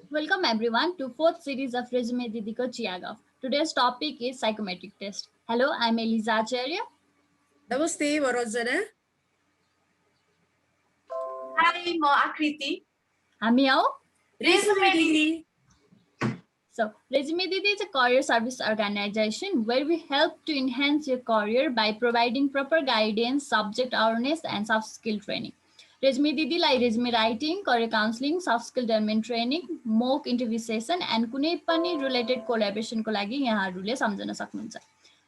Welcome everyone to fourth series of Resume Didiko Chiagov. Today's topic is psychometric test. Hello, I'm Eliza Acharya. नमस्ते वरजना Hi, म आकृति हामी हौ Resume Didi. So, Resume Didi is a career service organization where we help to enhance your career by providing proper guidance, subject awareness, and soft skill training. Resume दिदीलाई resume writing, career counseling, soft skill development training, mock interview session, and कुनै पनि related collaboration को लागि यहाँहरूले सम्झन सक्नुहुन्छ।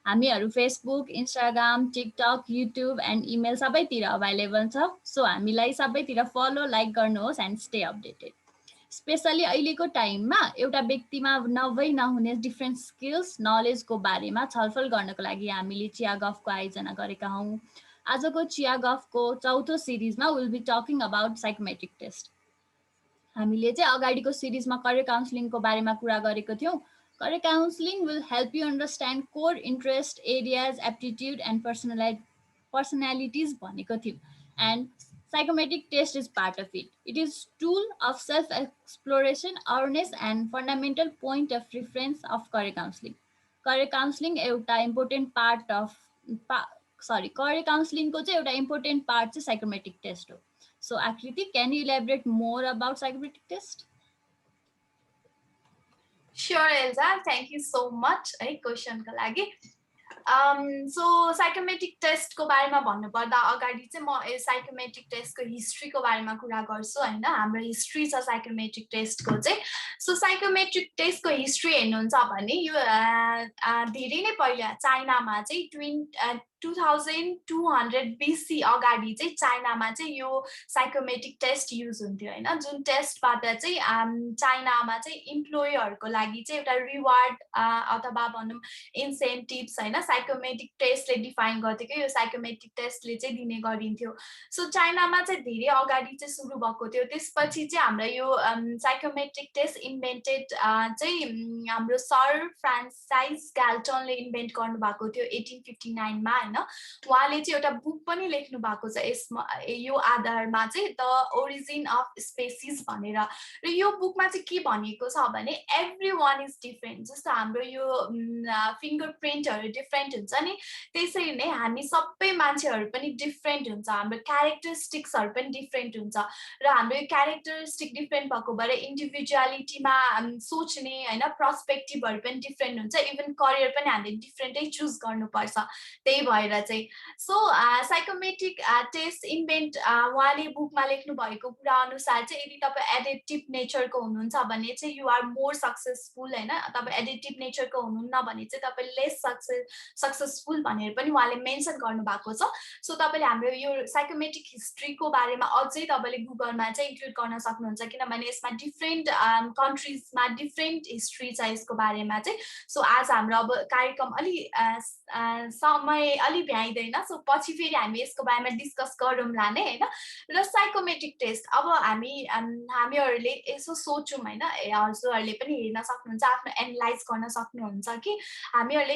हामीहरू Facebook, Instagram, TikTok, YouTube and email सबैतिर available छ। सो हामीलाई सबैतिर फलो, लाइक गर्नुहोस् एन्ड स्टे अपडेटेड। स्पेसली अहिलेको टाइममा एउटा व्यक्तिमा नभई नहुने डिफ्रेन्ट स्किल्स, नलेजको बारेमा छलफल गर्नको लागि हामीले चिया गफको आयोजना गरेका हौँ। आजको चिया गफको चौथो सिरिजमा will be talking about psychometric test. हामीले चाहिँ अगाडिको सिरिजमा करियर काउन्सिलिङको बारेमा कुरा गरेको थियौँ। Career counseling will help you understand core interest areas, aptitude, and personalities भनेको थियौँ. And psychometric test is part of it. It is tool of self-exploration, awareness, and fundamental point of reference of career counseling. Career counseling एउटा important part of career counseling को चाहिँ एउटा important part चाहिँ psychometric test हो. So Akriti, can you elaborate more about psychometric test? Sure, Elza. Thank you so much है क्वेसनको लागि। So psychometric टेस्टको बारेमा भन्नुपर्दा अगाडि चाहिँ म साइकोमेट्रिक टेस्टको हिस्ट्रीको बारेमा कुरा गर्छु हैन। हाम्रो हिस्ट्री छ साइकोमेट्रिक टेस्टको चाहिँ। सो साइकोमेट्रिक टेस्टको हिस्ट्री हेर्नुहुन्छ भने यो धेरै नै पहिला चाइनामा चाहिँ 2200 BC अगाडि चाहिँ चाइनामा चाहिँ यो साइकोमेट्रिक टेस्ट युज हुन्थ्यो हैन। जुन टेस्टबाट चाहिँ चाइनामा चाहिँ इम्प्लोयरहरूको लागि चाहिँ एउटा रिवार्ड अथवा भनौँ इन्सेन्टिभ्स हैन साइकोमेट्रिक टेस्टले डिफाइन गर्थ्यो कि यो साइकोमेट्रिक टेस्टले चाहिँ दिने गरिन्थ्यो। सो चाइनामा चाहिँ धेरै अगाडि चाहिँ सुरु भएको थियो। त्यसपछि चाहिँ हाम्रो यो साइकोमेट्रिक टेस्ट इन्भेन्टेड चाहिँ हाम्रो सर फ्रान्साइज ग्याल्टनले इन्भेन्ट गर्नुभएको थियो 1859 मा हैन। उहाँले चाहिँ एउटा बुक पनि लेख्नु भएको छ यसमा यो आधारमा चाहिँ द ओरिजिन अफ स्पेसिस भनेर। र यो बुकमा चाहिँ के भनिएको छ भने एभ्री वान इज डिफ्रेन्ट। जस्तो हाम्रो यो फिङ्गर प्रिन्टहरू डिफ्रेन्ट हुन्छ नि, त्यसरी नै हामी सबै मान्छेहरू पनि डिफ्रेन्ट हुन्छ। हाम्रो क्यारेक्टरिस्टिक्सहरू पनि डिफ्रेन्ट हुन्छ र हाम्रो यो क्यारेक्टरिस्टिक डिफ्रेन्ट भएको भएर इन्डिभिजुअलिटीमा सोच्ने होइन पर्सपेक्टिभहरू पनि डिफ्रेन्ट हुन्छ। इभन करियर पनि हामीले डिफ्रेन्टै चुज गर्नुपर्छ। त्यही भएर चाहिँ सो साइकोमेट्रिक टेस्ट इन्भेन्ट उहाँले बुकमा लेख्नु भएको कुरा अनुसार चाहिँ यदि तपाईँ एडिक्टिभ नेचरको हुनुहुन्छ भने चाहिँ यु आर मोर सक्सेसफुल होइन। तपाईँ एडिक्टिभ नेचरको हुनुहुन्न भने चाहिँ तपाईँ लेस सक्सेसफुल भनेर पनि उहाँले मेन्सन गर्नुभएको छ। सो तपाईँले हाम्रो यो साइकोमेट्रिक हिस्ट्रीको बारेमा अझै तपाईँले गुगलमा चाहिँ इन्क्लुड गर्न सक्नुहुन्छ किनभने यसमा डिफ्रेन्ट कन्ट्रिजमा डिफ्रेन्ट हिस्ट्री छ यसको बारेमा चाहिँ। सो आज हाम्रो अब कार्यक्रम अलि समय अलि भ्याइँदैन। सो पछि फेरि हामी यसको बारेमा डिस्कस गरौँला नै होइन। र साइकोमेट्रिक टेस्ट अब हामीहरूले यसो सोचौँ होइन, हजुरहरूले पनि हेर्न सक्नुहुन्छ, आफ्नो एनालाइज गर्न सक्नुहुन्छ कि हामीहरूले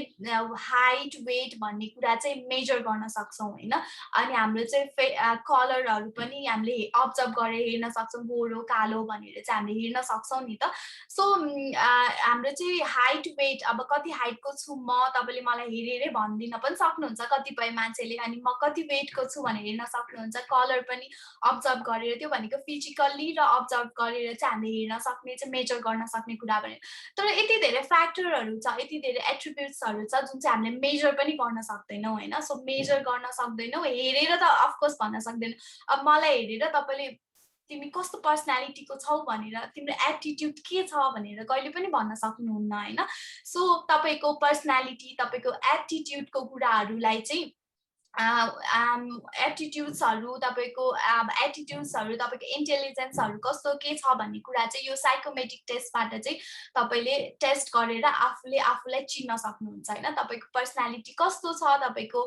हाइट वेट भन्ने कुरा चाहिँ मेजर गर्न सक्छौँ होइन। अनि हाम्रो चाहिँ कलरहरू पनि हामीले अब्जर्भ गरेर हेर्न सक्छौँ, गोरो कालो भनेर चाहिँ हामीले हेर्न सक्छौँ नि त। सो हाम्रो चाहिँ हाइट वेट अब कति हाइटको छु म, तपाईँले मलाई हेरेरै भनिदिन पनि सक्नुहुन्छ कतिपय मान्छेले। अनि म कति वेटको छु भनेर हेर्न सक्नुहुन्छ। कलर पनि अब्जर्भ गरेर, त्यो भनेको फिजिकल्ली र अब्जर्भ गरेर चाहिँ हामीले हेर्न सक्ने चाहिँ मेजर गर्न सक्ने कुरा भनेर। तर यति धेरै फ्याक्टरहरू छ, यति धेरै एट्रिब्युट्सहरू छ जुन चाहिँ हामीले मेजर पनि गर्न सक्दैनौँ होइन। सो मेजर गर्न सक्दैनौँ, हेरेर त अफकोर्स भन्न सक्दैनौँ। अब मलाई हेरेर तपाईँले तिमी कस्तो पर्सनालिटीको छौ भनेर, तिम्रो एटिट्युड के छ भनेर कहिले पनि भन्न सक्नुहुन्न होइन। सो तपाईँको पर्सनालिटी, तपाईँको एटिट्युडको कुराहरूलाई चाहिँ एटिट्युड्सहरू तपाईँको तपाईँको इन्टेलिजेन्सहरू कस्तो के छ भन्ने कुरा चाहिँ यो साइकोमेट्रिक टेस्टबाट चाहिँ तपाईँले टेस्ट गरेर आफूलाई चिन्न सक्नुहुन्छ होइन। तपाईँको पर्सनालिटी कस्तो छ, तपाईँको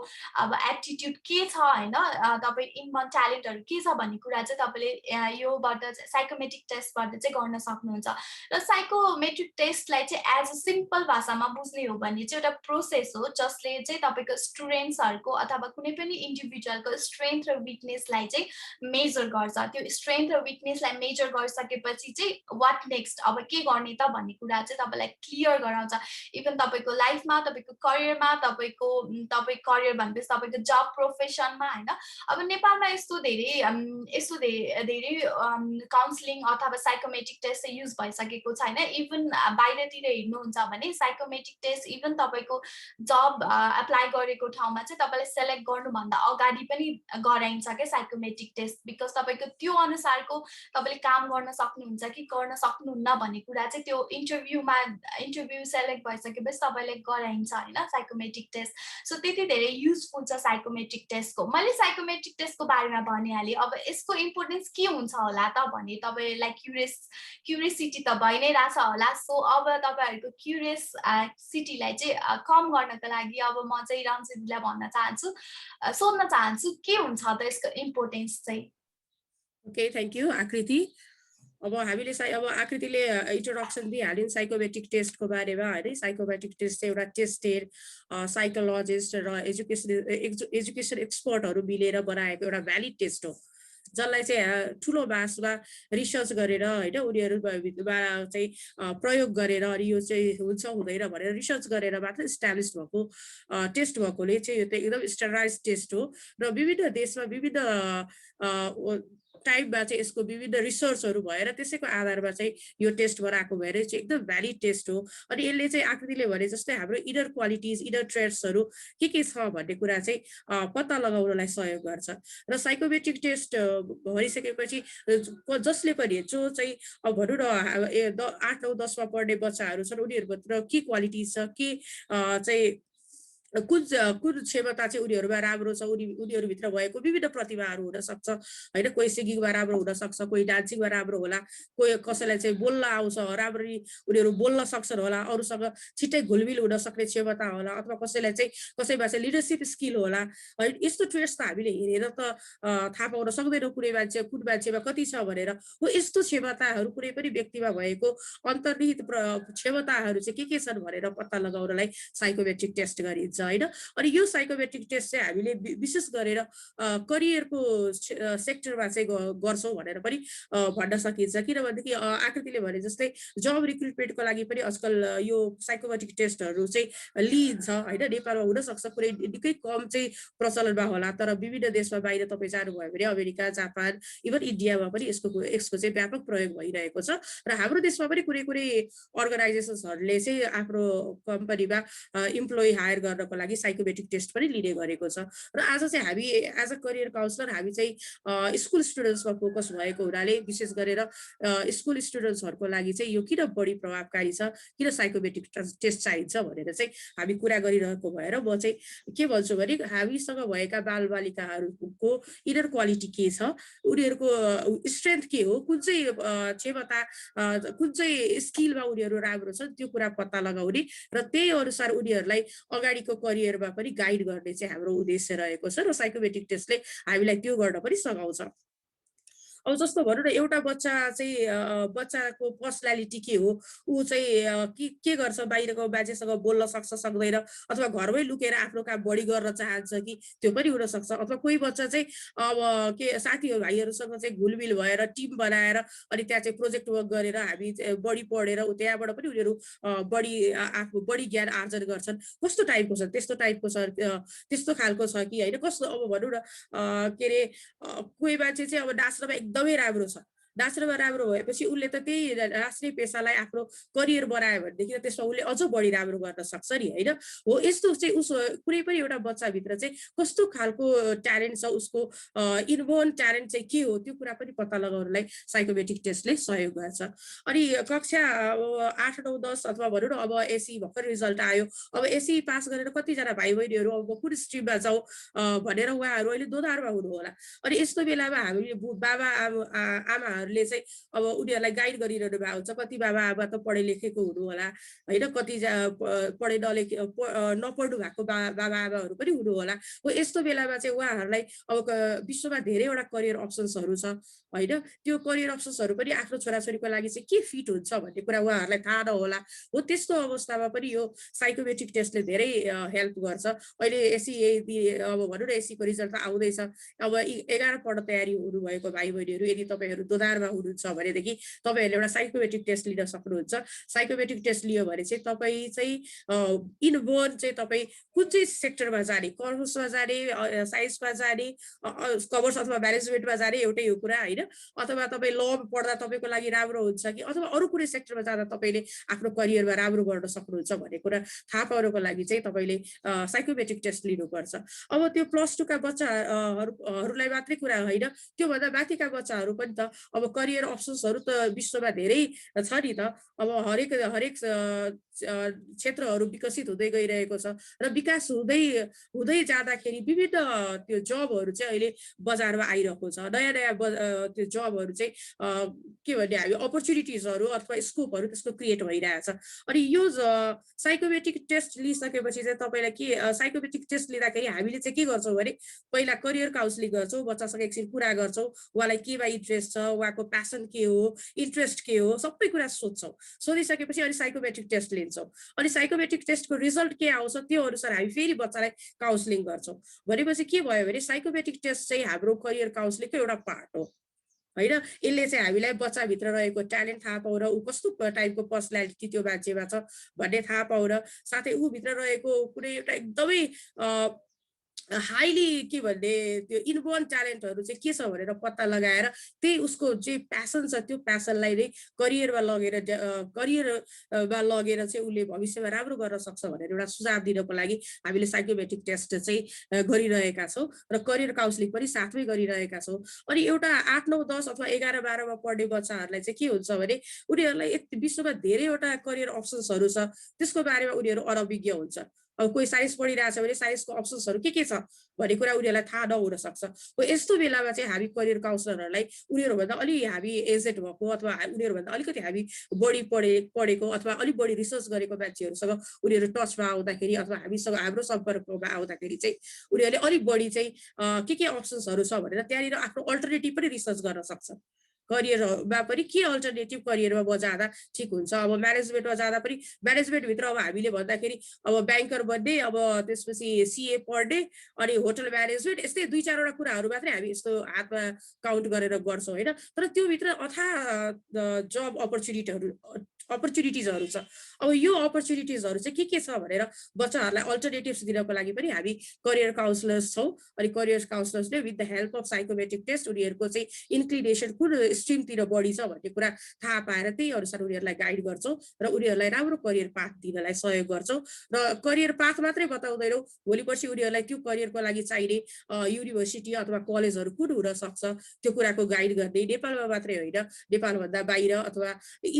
अब एटिट्युड के छ होइन, तपाईँ इन्मन ट्यालेन्टहरू के छ भन्ने कुरा चाहिँ तपाईँले योबाट साइकोमेट्रिक टेस्टबाट चाहिँ गर्न सक्नुहुन्छ। र साइकोमेट्रिक टेस्टलाई चाहिँ एज अ सिम्पल भाषामा बुझ्ने हो भने चाहिँ एउटा प्रोसेस हो जसले चाहिँ तपाईँको स्टुडेन्ट्सहरूको अथवा कुनै पनि इन्डिभिजुअलको स्ट्रेन्थ र विकनेसलाई चाहिँ मेजर गर्छ त्यो स्ट्रेन्थ र विकनेसलाई मेजर गरिसकेपछि चाहिँ वाट नेक्स्ट अब के गर्ने त भन्ने कुरा चाहिँ तपाईँलाई क्लियर गराउँछ इभन तपाईँको लाइफमा तपाईँको करियरमा तपाईँको करियर भनेपछि तपाईँको जब प्रोफेसनमा होइन अब नेपालमा यस्तो धेरै काउन्सिलिङ अथवा साइकोमेट्रिक टेस्ट चाहिँ युज भइसकेको छैन इभन बाहिरतिर हेर्नुहुन्छ भने साइकोमेट्रिक टेस्ट इभन तपाईँको जब एप्लाई गरेको ठाउँमा चाहिँ तपाईँलाई सेलेक्ट गर्नुभन्दा अगाडि पनि गराइन्छ क्या साइकोमेट्रिक टेस्ट बिकज तपाईँको त्यो अनुसारको तपाईँले काम गर्न सक्नुहुन्छ कि गर्न सक्नुहुन्न भन्ने कुरा चाहिँ त्यो इन्टरभ्यू सेलेक्ट भइसकेपछि तपाईँले गराइन्छ होइन साइकोमेट्रिक टेस्ट सो त्यति धेरै युजफुल छ साइकोमेट्रिक टेस्टको मैले साइकोमेट्रिक टेस्टको बारेमा भनिहालेँ अब यसको इम्पोर्टेन्स के हुन्छ होला त भने तपाईँलाई क्युरियोसिटी त भइ नै रहेछ होला सो अब तपाईँहरूको क्युरियोसिटीलाई चाहिँ कम गर्नको लागि अब म चाहिँ रन्जितलाई सोध्न चाहन्छु के हुन्छ त यसको इम्पोर्टेन्स चाहिँ ओके थ्याङ्क यू आकृति अब हामीले अब आकृतिले इन्ट्रोडक्सन दिइहाल्यो साइकोमेट्रिक टेस्टको बारेमा होइन साइकोमेट्रिक टेस्ट चाहिँ एउटा टेस्टेड साइकोलोजिस्ट र एजुकेसन एक्सपर्टहरू मिलेर बनाएको एउटा भ्यालिड टेस्ट हो जसलाई चाहिँ ठुलो मासमा रिसर्च गरेर होइन उनीहरूमा चाहिँ प्रयोग गरेर अनि यो चाहिँ हुन्छ हुँदैन भनेर रिसर्च गरेर मात्र इस्टाब्लिस भएको टेस्ट भएकोले चाहिँ यो चाहिँ एकदम स्ट्यान्डर्डाइज टेस्ट हो र विभिन्न देशमा विभिन्न टाइपमा चाहिँ यसको विभिन्न रिसर्चहरू भएर त्यसैको आधारमा चाहिँ यो टेस्ट बनाएको भएर चाहिँ एकदम भ्यालिड टेस्ट हो अनि यसले चाहिँ आकृतिले भने जस्तै हाम्रो इनर क्वालिटिज इनर ट्रेड्सहरू के छ भन्ने कुरा चाहिँ पत्ता लगाउनलाई सहयोग गर्छ र साइकोमेट्रिक टेस्ट भइसकेपछि जसले पनि जो चाहिँ अब भनौँ न 8, 9, 10मा पढ्ने बच्चाहरू छन् उनीहरूभित्र के क्वालिटिज छ के चाहिँ कुन क्षमता चाहिँ उनीहरूमा राम्रो छ उनीहरूभित्र भएको विभिन्न प्रतिभाहरू हुन सक्छ होइन कोही सिङ्गिङमा राम्रो हुन सक्छ कोही डान्सिङमा राम्रो होला कोही कसैलाई चाहिँ बोल्न आउँछ राम्ररी उनीहरू बोल्न सक्छन् होला अरूसँग छिट्टै घुलमिल हुन सक्ने क्षमता होला अथवा कसैलाई चाहिँ कसैमा चाहिँ लिडरसिप स्किल होला है यस्तो ट्रेड्स त हामीले हेरेर त थाहा पाउन सक्दैनौँ कुन मान्छेमा कति छ भनेर हो यस्तो क्षमताहरू कुनै पनि व्यक्तिमा भएको अन्तर्निहित क्षमताहरू चाहिँ के छन् भनेर पत्ता लगाउनलाई साइकोमेट्रिक टेस्ट गरिन्छ होइन अनि यो साइकोमेट्रिक टेस्ट चाहिँ हामीले विशेष गरेर करियरको सेक्टरमा चाहिँ गर्छौँ भनेर पनि भन्न सकिन्छ किनभनेदेखि आकृतिले भने जस्तै जब रिक्रुटमेन्टको लागि पनि आजकल यो साइकोमेट्रिक टेस्टहरू चाहिँ लिइन्छ होइन नेपालमा हुनसक्छ कुनै निकै कम चाहिँ प्रचलनमा होला तर विभिन्न देशमा बाहिर तपाईँ जानुभयो भने अमेरिका जापान इभन इन्डियामा पनि यसको चाहिँ व्यापक प्रयोग भइरहेको छ र हाम्रो देशमा पनि कुनै अर्गनाइजेसन्सहरूले चाहिँ आफ्नो कम्पनीमा इम्प्लोइ हायर गर्न को लागि साइकोमेट्रिक टेस्ट पनि लिने गरेको छ र आज चाहिँ हामी एज अ करियर काउन्सलर हामी चाहिँ स्कुल स्टुडेन्ट्समा फोकस भएको हुनाले विशेष गरेर स्कुल स्टुडेन्ट्सहरूको लागि चाहिँ यो किन बढी प्रभावकारी छ किन साइकोमेट्रिक टेस्ट चाहिन्छ भनेर चाहिँ हामी कुरा गरिरहेको भएर म चाहिँ के भन्छु भने हामीसँग भएका बालबालिकाहरूको इनर क्वालिटी के छ उनीहरूको स्ट्रेन्थ के हो कुन चाहिँ क्षमता कुन चाहिँ स्किलमा उनीहरू राम्रो छन् त्यो कुरा पत्ता लगाउने र त्यही अनुसार उनीहरूलाई अगाडिको करियरमा पनि गाइड गर्ने चाहिँ हाम्रो उद्देश्य रहेको छ र साइकोमेट्रिक टेस्टले हामीलाई त्यो गर्न पनि सघाउँछ अब जस्तो भनौँ न एउटा बच्चाको पर्सनालिटी के हो ऊ चाहिँ के गर्छ बाहिरको मान्छेसँग बोल्न सक्छ सक्दैन अथवा घरमै लुकेर आफ्नो काम बढी गर्न चाहन्छ कि त्यो पनि हुनसक्छ अथवा कोही बच्चा चाहिँ अब के साथी भाइहरूसँग चाहिँ घुलमिल भएर टिम बनाएर अनि त्यहाँ चाहिँ प्रोजेक्ट वर्क गरेर हामी बढी पढेर त्यहाँबाट पनि उनीहरू बढी ज्ञान आर्जन गर्छन् कस्तो टाइपको छ त्यस्तो खालको छ कि होइन कस्तो अब भनौँ न के अरे कोही मान्छे चाहिँ अब नाच्नमा एकदमै राम्रो छ नाच्नमा राम्रो भएपछि उसले त त्यही नाच्ने पेसालाई आफ्नो करियर बनायो भनेदेखि त त्यसमा उसले अझ बढी राम्रो गर्न सक्छ नि होइन हो यस्तो चाहिँ कुनै पनि एउटा बच्चाभित्र चाहिँ कस्तो खालको ट्यालेन्ट छ उसको इनबोर्न ट्यालेन्ट चाहिँ के हो त्यो कुरा पनि पत्ता लगाउनलाई साइकोमेट्रिक टेस्टले सहयोग गर्छ अनि कक्षा 8, 9, 10 अथवा भनौँ न अब एसई भर्खर रिजल्ट आयो अब एसई पास गरेर कतिजना भाइ बहिनीहरू अब कुन स्ट्रिममा जाउँ भनेर उहाँहरू अहिले दोधारमा हुनु होला अनि यस्तो बेलामा हामीले बाबा आमाहरू बाबाहरूले चाहिँ अब उनीहरूलाई गाइड गरिरहनु भएको हुन्छ कति बाबा त पढे लेखेको हुनु होला होइन कति पढे नपढ्नु भएको बाबाआमाहरू पनि हुनु होला हो यस्तो बेलामा चाहिँ उहाँहरूलाई अब विश्वमा धेरैवटा करियर अप्सन्सहरू छ होइन त्यो करियर अप्सन्सहरू पनि आफ्नो छोराछोरीको लागि चाहिँ के फिट हुन्छ भन्ने कुरा उहाँहरूलाई थाहा नहोला हो त्यस्तो अवस्थामा पनि यो साइकोमेट्रिक टेस्टले धेरै हेल्प गर्छ अहिले अब भनौँ न एसीको रिजल्ट त आउँदैछ अब 11 पढ्न तयारी हुनुभएको भाइ बहिनीहरू यदि तपाईँहरू दोधारमा हुनुहुन्छ भनेदेखि तपाईँहरूले एउटा साइकोमेट्रिक टेस्ट लिन सक्नुहुन्छ साइकोमेट्रिक टेस्ट लियो भने चाहिँ तपाईँ चाहिँ इनबोर्न चाहिँ तपाईँ कुन चाहिँ सेक्टरमा जाने कमर्समा जाने साइन्समा जाने कमर्स अथवा म्यानेजमेन्टमा जाने एउटै हो कुरा होइन अथवा तपाईँ ल पढ्दा तपाईँको लागि राम्रो हुन्छ कि अथवा अरू कुनै सेक्टरमा जाँदा तपाईँले आफ्नो करियरमा राम्रो गर्न सक्नुहुन्छ भन्ने कुरा थाहा पाउनको लागि चाहिँ तपाईँले साइकोमेट्रिक टेस्ट लिनुपर्छ अब त्यो +2 का बच्चाहरूलाई मात्रै कुरा होइन त्योभन्दा माथिका बच्चाहरू पनि त अब करियर अप्सन्सहरू त विश्वमा धेरै छ नि त अब हरेक क्षेत्रहरू विकसित हुँदै गइरहेको छ र विकास हुँदै जाँदाखेरि विभिन्न त्यो जबहरू चाहिँ अहिले बजारमा आइरहेको छ नयाँ नयाँ त्यो जबहरू चाहिँ के भन्ने हामी अपर्च्युनिटिजहरू अथवा स्कोपहरू त्यसको क्रिएट भइरहेछ अनि यो साइकोमेट्रिक टेस्ट लिइसकेपछि चाहिँ तपाईँलाई के साइकोमेट्रिक टेस्ट लिँदाखेरि हामीले चाहिँ के गर्छौँ भने पहिला करियर काउन्सिलिङ गर्छौँ बच्चासँग एकछिन कुरा गर्छौँ उहाँलाई केमा इन्ट्रेस्ट छ उहाँको प्यासन के हो इन्ट्रेस्ट के हो सबै कुरा सोध्छौँ सोधिसकेपछि अनि साइकोमेट्रिक टेस्ट लिन्छौँ अनि साइकोमेट्रिक टेस्टको रिजल्ट के आउँछ त्यो अनुसार हामी फेरि बच्चालाई काउन्सिलिङ गर्छौँ भनेपछि के भयो भने साइकोमेट्रिक टेस्ट चाहिँ हाम्रो करियर काउन्सिलिङको एउटा पार्ट हो होइन यसले चाहिँ हामीलाई बच्चाभित्र रहेको ट्यालेन्ट थाहा पाउन ऊ कस्तो टाइपको पर्सनालिटी त्यो मान्छेमा छ भन्ने थाहा पाउन साथै ऊ भित्र रहेको कुनै एउटा एकदमै हाइली के भन्ने त्यो इनबोर्न ट्यालेन्टहरू चाहिँ के छ भनेर पत्ता लगाएर त्यही उसको जे प्यासन छ त्यो प्यासनलाई नै करियरमा लगेर चाहिँ उसले भविष्यमा राम्रो गर्न सक्छ भनेर एउटा सुझाव दिनको लागि हामीले साइकोमेट्रिक टेस्ट चाहिँ गरिरहेका छौँ र करियर काउन्सिलिङ पनि साथमै गरिरहेका छौँ अनि एउटा 8, 9, 10 अथवा 11, 12मा पढ्ने बच्चाहरूलाई चाहिँ के हुन्छ भने उनीहरूलाई विश्वमा धेरैवटा करियर अप्सन्सहरू छ त्यसको बारेमा उनीहरू अनभिज्ञ हुन्छ अब कोही साइन्स पढिरहेछ भने साइन्सको अप्सन्सहरू के छ भन्ने कुरा उनीहरूलाई थाहा नहुन सक्छ हो यस्तो बेलामा चाहिँ हामी करियर काउन्सिलरहरूलाई उनीहरूभन्दा अलि हामी एजेड भएको अथवा उनीहरूभन्दा अलिकति हामी बढी पढेको अथवा अलिक बढी रिसर्च गरेको मान्छेहरूसँग उनीहरू टचमा आउँदाखेरि अथवा हामीसँग हाम्रो सम्पर्कमा आउँदाखेरि चाहिँ उनीहरूले अलिक बढी चाहिँ के अप्सन्सहरू छ भनेर त्यहाँनिर आफ्नो अल्टरनेटिभ पनि रिसर्च गर्न सक्छ करियरमा पनि के अल्टरनेटिभ करियरमा म जाँदा ठिक हुन्छ अब म्यानेजमेन्टमा जाँदा पनि म्यानेजमेन्टभित्र अब हामीले भन्दाखेरि अब ब्याङ्कर बन्ने अब त्यसपछि सिए पढ्ने अनि होटल म्यानेजमेन्ट यस्तै 2-4वटा कुराहरू मात्रै हामी यस्तो हातमा काउन्ट गरेर गर्छौँ होइन तर त्योभित्र अथाह जब अपर्च्युनिटिजहरू छ अब यो अपर्च्युनिटिजहरू चाहिँ के छ भनेर बच्चाहरूलाई अल्टरनेटिभ्स दिनको लागि पनि हामी करियर काउन्सिलर्स छौँ अनि करियर काउन्सिलर्सले with the help of psychometric test उनीहरूको चाहिँ इन्क्लिनेसन कुन स्ट्रिमतिर बढी छ भन्ने कुरा थाहा पाएर त्यही अनुसार उनीहरूलाई गाइड गर्छौँ र उनीहरूलाई राम्रो करियर पाथ दिनलाई सहयोग गर्छौँ र करियर पाथ मात्रै बताउँदैनौँ भोलि पर्सि उनीहरूलाई त्यो करियरको लागि चाहिने युनिभर्सिटी अथवा कलेजहरू कुन हुन सक्छ त्यो कुराको गाइड गर्ने नेपालमा मात्रै होइन नेपालभन्दा बाहिर अथवा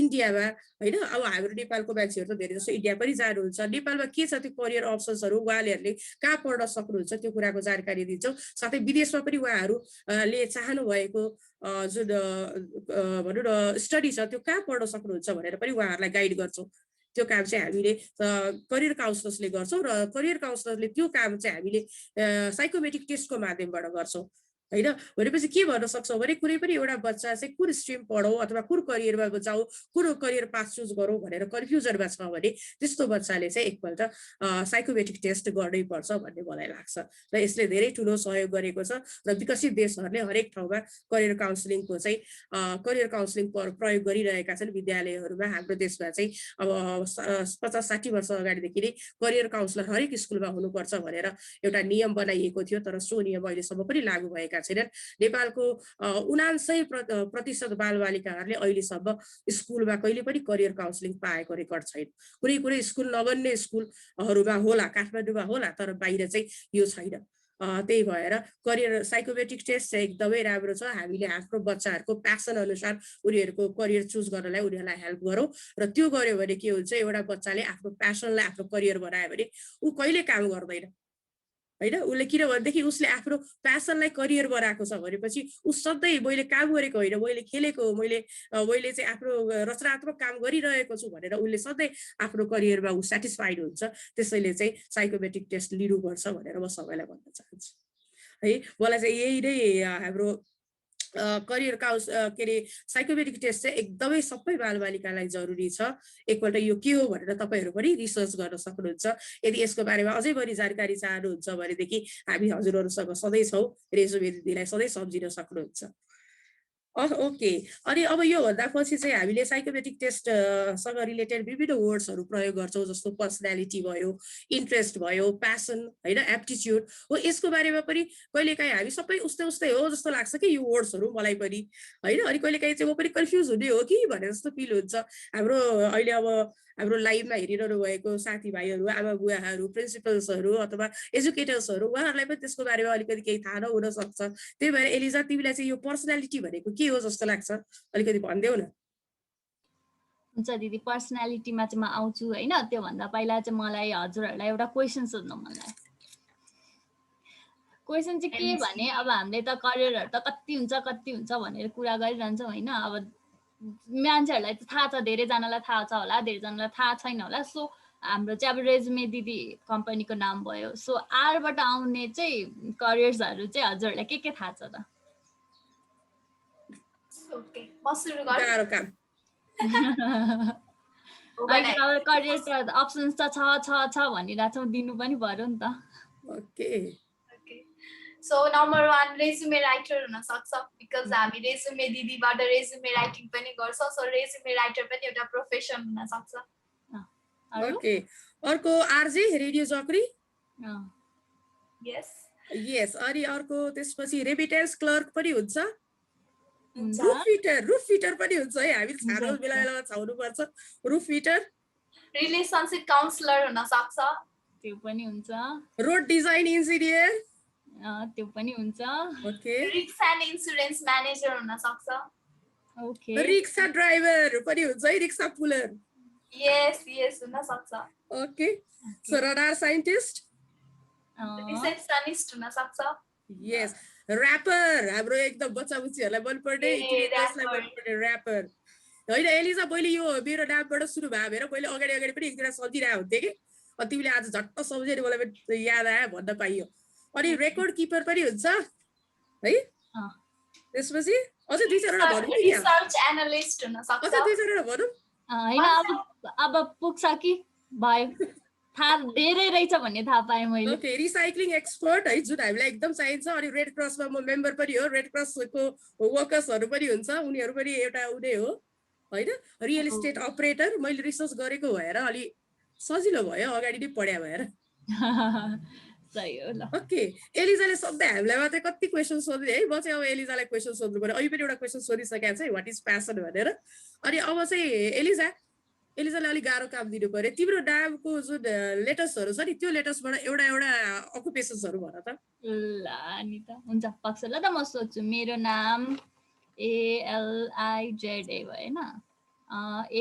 इन्डियामा होइन अब हाम्रो नेपालको मान्छेहरू त धेरै जस्तो इन्डिया पनि जानुहुन्छ नेपालमा के छ त्यो करियर अप्सन्सहरू उहाँहरूले कहाँ पढ्न सक्नुहुन्छ त्यो कुराको जानकारी दिन्छौँ साथै विदेशमा पनि उहाँहरूले चाहनु भएको जुन भनौँ न स्टडी छ त्यो कहाँ पढ्न सक्नुहुन्छ भनेर पनि उहाँहरूलाई गाइड गर्छौँ त्यो काम चाहिँ हामीले करियर काउन्सिलर्सले गर्छौँ र करियर काउन्सिलरले त्यो काम चाहिँ हामीले साइकोमेट्रिक टेस्टको माध्यमबाट गर्छौँ होइन भनेपछि के भन्न सक्छौँ भने कुनै पनि एउटा बच्चा चाहिँ कुन स्ट्रिम पढौँ अथवा कुन करियरमा जाउँ कुन करियर पाथ चुज गरौँ भनेर कन्फ्युजनमा छ भने त्यस्तो बच्चाले चाहिँ एकपल्ट साइकोमेट्रिक टेस्ट गर्नै पर्छ भन्ने मलाई लाग्छ र यसले धेरै ठुलो सहयोग गरेको छ र विकसित देशहरूले हरेक ठाउँमा करियर काउन्सिलिङको चाहिँ करियर काउन्सिलिङ प्रयोग गरिरहेका छन् विद्यालयहरूमा हाम्रो देशमा चाहिँ अब 50-60 वर्ष अगाडिदेखि नै करियर काउन्सिलर हरेक स्कुलमा हुनुपर्छ भनेर एउटा नियम बनाइएको थियो तर सो नियम अहिलेसम्म पनि लागू भएका छैनन् नेपालको 99% बालबालिकाहरूले अहिलेसम्म स्कुलमा कहिले पनि करियर काउन्सिलिङ पाएको रेकर्ड छैन कुनै स्कुल नगन्ने स्कुलहरूमा होला काठमाडौँमा होला तर बाहिर चाहिँ यो छैन त्यही भएर करियर साइकोमेट्रिक टेस्ट चाहिँ एकदमै राम्रो छ हामीले आफ्नो बच्चाहरूको प्यासन अनुसार उनीहरूको करियर चुज गर्नलाई उनीहरूलाई हेल्प गरौँ र त्यो गर्यो भने के हुन्छ एउटा बच्चाले आफ्नो प्यासनलाई आफ्नो करियर बनायो भने ऊ कहिले काम गर्दैन होइन उसले किनभनेदेखि उसले आफ्नो प्यासनलाई करियर बनाएको छ भनेपछि ऊ सधैँ मैले काम गरेको होइन मैले खेलेको मैले चाहिँ आफ्नो रचनात्मक काम गरिरहेको छु भनेर उसले सधैँ आफ्नो करियरमा ऊ सेटिस्फाइड हुन्छ त्यसैले चाहिँ साइकोमेट्रिक टेस्ट लिनुपर्छ भनेर म सबैलाई भन्न चाहन्छु है मलाई चाहिँ यही नै हाम्रो करियर काउन्स के अरे साइकोमेट्रिक टेस्ट चाहिँ एकदमै सबै बालबालिकालाई जरुरी छ एकपल्ट यो के हो भनेर तपाईँहरू पनि रिसर्च गर्न सक्नुहुन्छ यदि यसको बारेमा अझै बढी जानकारी चाहनुहुन्छ भनेदेखि हामी हजुरहरूसँग सधैँ छौँ रेजुमे दिदीलाई सधैँ सम्झिन सक्नुहुन्छ ओके अनि अब यो भन्दा पछि चाहिँ हामीले साइकोमेट्रिक टेस्ट सँग रिलेटेड विभिन्न वर्ड्सहरू प्रयोग गर्छौँ जस्तो पर्सनालिटी भयो इन्ट्रेस्ट भयो प्यासन होइन एप्टिच्युड हो यसको बारेमा पनि कहिलेकाहीँ हामी सबै उस्तै उस्तै हो जस्तो लाग्छ कि यो वर्ड्सहरू मलाई पनि होइन अनि कहिलेकाहीँ चाहिँ म पनि कन्फ्युज हुने हो कि भनेर जस्तो फिल हुन्छ हाम्रो अहिले अब हाम्रो लाइभमा हेरिरहनु भएको साथीभाइहरू आमा बुवाहरू प्रिन्सिपल्सहरू अथवा एजुकेटर्सहरू उहाँहरूलाई पनि त्यसको बारेमा अलिकति केही थाहा नहुन सक्छ त्यही भएर एलिजा तिमीलाई चाहिँ यो पर्सनालिटी भनेको के हो जस्तो लाग्छ अलिकति भनिदेऊ न हुन्छ दिदी पर्सनालिटीमा चाहिँ म आउँछु होइन त्योभन्दा पहिला चाहिँ मलाई हजुरहरूलाई एउटा क्वेसन सोध्नु मन लाग्यो क्वेसन चाहिँ के भने अब हामीले त करियरहरू त कति हुन्छ भनेर कुरा गरिरहन्छौँ होइन अब मान्छेहरूलाई त थाहा छ धेरैजनालाई थाहा छ होला धेरैजनालाई थाहा छैन होला सो हाम्रो चाहिँ अब रेजुमे दिदी कम्पनीको नाम भयो सो आरबाट आउने चाहिँ करियर्सहरू चाहिँ हजुरहरूलाई के थाहा छ त ओके म सुरु गर्छु अब करियर त अप्सन्स त छ भनिरहेको छौँ दिनु पनि पर्यो नि त okay so number 1 resume writer हुन सक्छ बिकज हामी रेजुमे दिदीबाट रेजुमे राइटिङ पनि गर्छ सो रेजुमे राइटर पनि एउटा प्रोफेसन हुन सक्छ ओके अर्को आरजे रेडियो जकरी यस यस अनि अर्को त्यसपछि रेमिटेन्स क्लर्क पनि हुन्छ हुन्छ रुफ फिटर पनि हुन्छ है हामी छानो बेला बेलामा छाउनु पर्छ रुफ फिटर रिलेसनशिप काउन्सिलर हुन सक्छ त्यो पनि हुन्छ रोड डिजाइन इन्जिनियर त्यो पनि हुन्छ okay rickshaw and insurance manager हुन सक्छ ओके रिक्सा ड्राइभर पनि हुन्छ है रिक्सा पुलर यस हुन सक्छ okay so radar scientist receptionist हुन सक्छ यस ऱ्यापर हाम्रो एकदम बच्चा बुच्चीहरूलाई मनपर्ने ऱ्यापर होइन एलिजा मैले यो मेरो नामबाट सुरु भयो भनेर मैले अगाडि पनि एकदिन सम्झिरहेको हुन्थेँ कि अनि तिमीले आज झट्ट सम्झेर मलाई पनि याद आयो भन्न पाइयो अनि रेकर्ड किपर पनि हुन्छ है त्यसपछि अझै दुई चारवटा भनौँ रिसर्च एनालिस्ट हुन सक्छ अझै दुई चारवटा भनौँ होइन अब पुग्छ कि भयो थाहा धेरै रहेछ भन्ने थाहा पाएँ मैले ओके रिसाइक्लिङ एक्सपर्ट है जुन हामीलाई एकदम चाहिन्छ अनि रेड क्रसमा म मेम्बर पनि हो रेड क्रसको वर्कर्सहरू पनि हुन्छ उनीहरू पनि एउटा उनी हो होइन रियल इस्टेट अपरेटर मैले रिसर्च गरेको भएर अलि सजिलो भयो अगाडि नै पढ्या भएर सही हो ल ओके एलिजाले सधैँ हामीलाई मात्रै कति क्वेसन सोध्ने है म चाहिँ अब एलिजालाई क्वेसन सोध्नु पर्यो अहिले पनि एउटा क्वेसन सोधिसकेको छ है वाट इज प्यासन भनेर अनि अब चाहिँ एलिजाले अलिक गाह्रो काम दिनु पर्यो तिम्रो नामको जुन लेटर्सहरू छ नि त्यो लेटर्सबाट एउटा अकुपेसन्सहरू भन त ल नि त हुन्छ पक्ष ल त म सोध्छु मेरो नाम ALIZA भयो होइन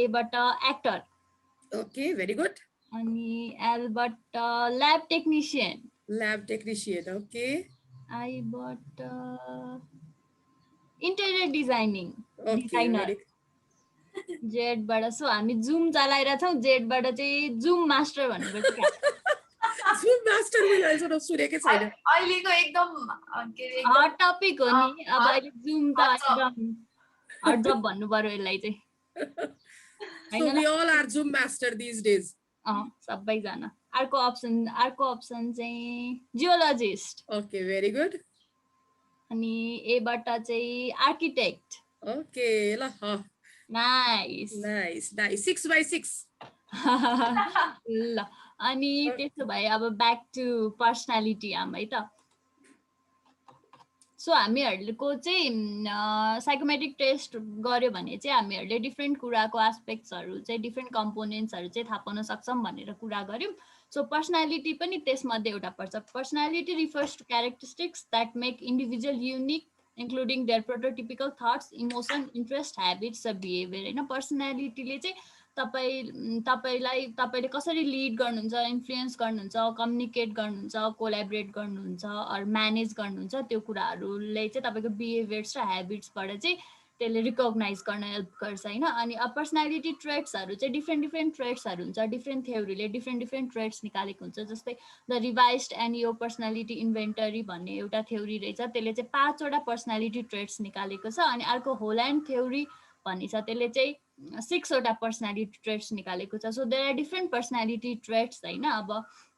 एबाट एक्टर ओके भेरी गुड अनि एलबाट ल्याब टेक्निसियन ओके आईबाट इन्टेरियर डिजाइनर जेडबाट सो हामी जुम चलाइरहेछौँ जेडबाट चाहिँ जुम मास्टर भन्नुपर्छ जुम मास्टर मैले अहिलेसम्म सुनेकै छैन अहिलेको एकदम के रे हट टपिक हो नि अब अहिले जुम त एकदम हट जब भन्नु पर्यो यसलाई चाहिँ So we all are Zoom master these days. सबैजना अर्को अप्सन चाहिँ जियोलजिस्ट Okay, very good. अनि एबाट चाहिँ आर्किटेक्ट ओके ल नाइस 6x6 ल अनि त्यसो भए अब ब्याक टु पर्सनालिटी है त सो हामीहरूको चाहिँ साइकोमेट्रिक टेस्ट गर्यो भने चाहिँ हामीहरूले डिफ्रेन्ट कुराको एस्पेक्ट्सहरू चाहिँ डिफ्रेन्ट कम्पोनेन्ट्सहरू चाहिँ थाहा पाउन सक्छौँ भनेर कुरा गऱ्यौँ सो पर्सनालिटी पनि त्यसमध्ये एउटा पर्छ personality refers to characteristics that make individual unique including their prototypical thoughts emotion interest habits र बिहेभियर होइन पर्सनालिटीले चाहिँ तपाईँले कसरी लिड गर्नुहुन्छ, इन्फ्लुएन्स गर्नुहुन्छ, कम्युनिकेट गर्नुहुन्छ, कोलाबरेट गर्नुहुन्छ अर म्यानेज गर्नुहुन्छ, त्यो कुराहरूले चाहिँ तपाईँको बिहेभियर्स र ह्याबिट्सबाट चाहिँ त्यसले रिकग्नाइज गर्न हेल्प गर्छ होइन। अनि पर्सनालिटी ट्रेट्सहरू चाहिँ डिफ्रेन्ट ट्रेट्सहरू हुन्छ, डिफ्रेन्ट थ्योरीले डिफ्रेन्ट ट्रेट्स निकालेको हुन्छ। जस्तै द रिभाइज्ड एनइओ पर्सनालिटी इन्भेन्टरी भन्ने एउटा थ्योरी रहेछ, त्यसले चाहिँ 5वटा पर्सनालिटी ट्रेट्स निकालेको छ। अनि अर्को होल्यान्ड थ्योरी भन्ने छ, त्यसले चाहिँ 6वटा पर्सनालिटी ट्रेट्स निकालेको छ। So there are different personality traits होइन। अब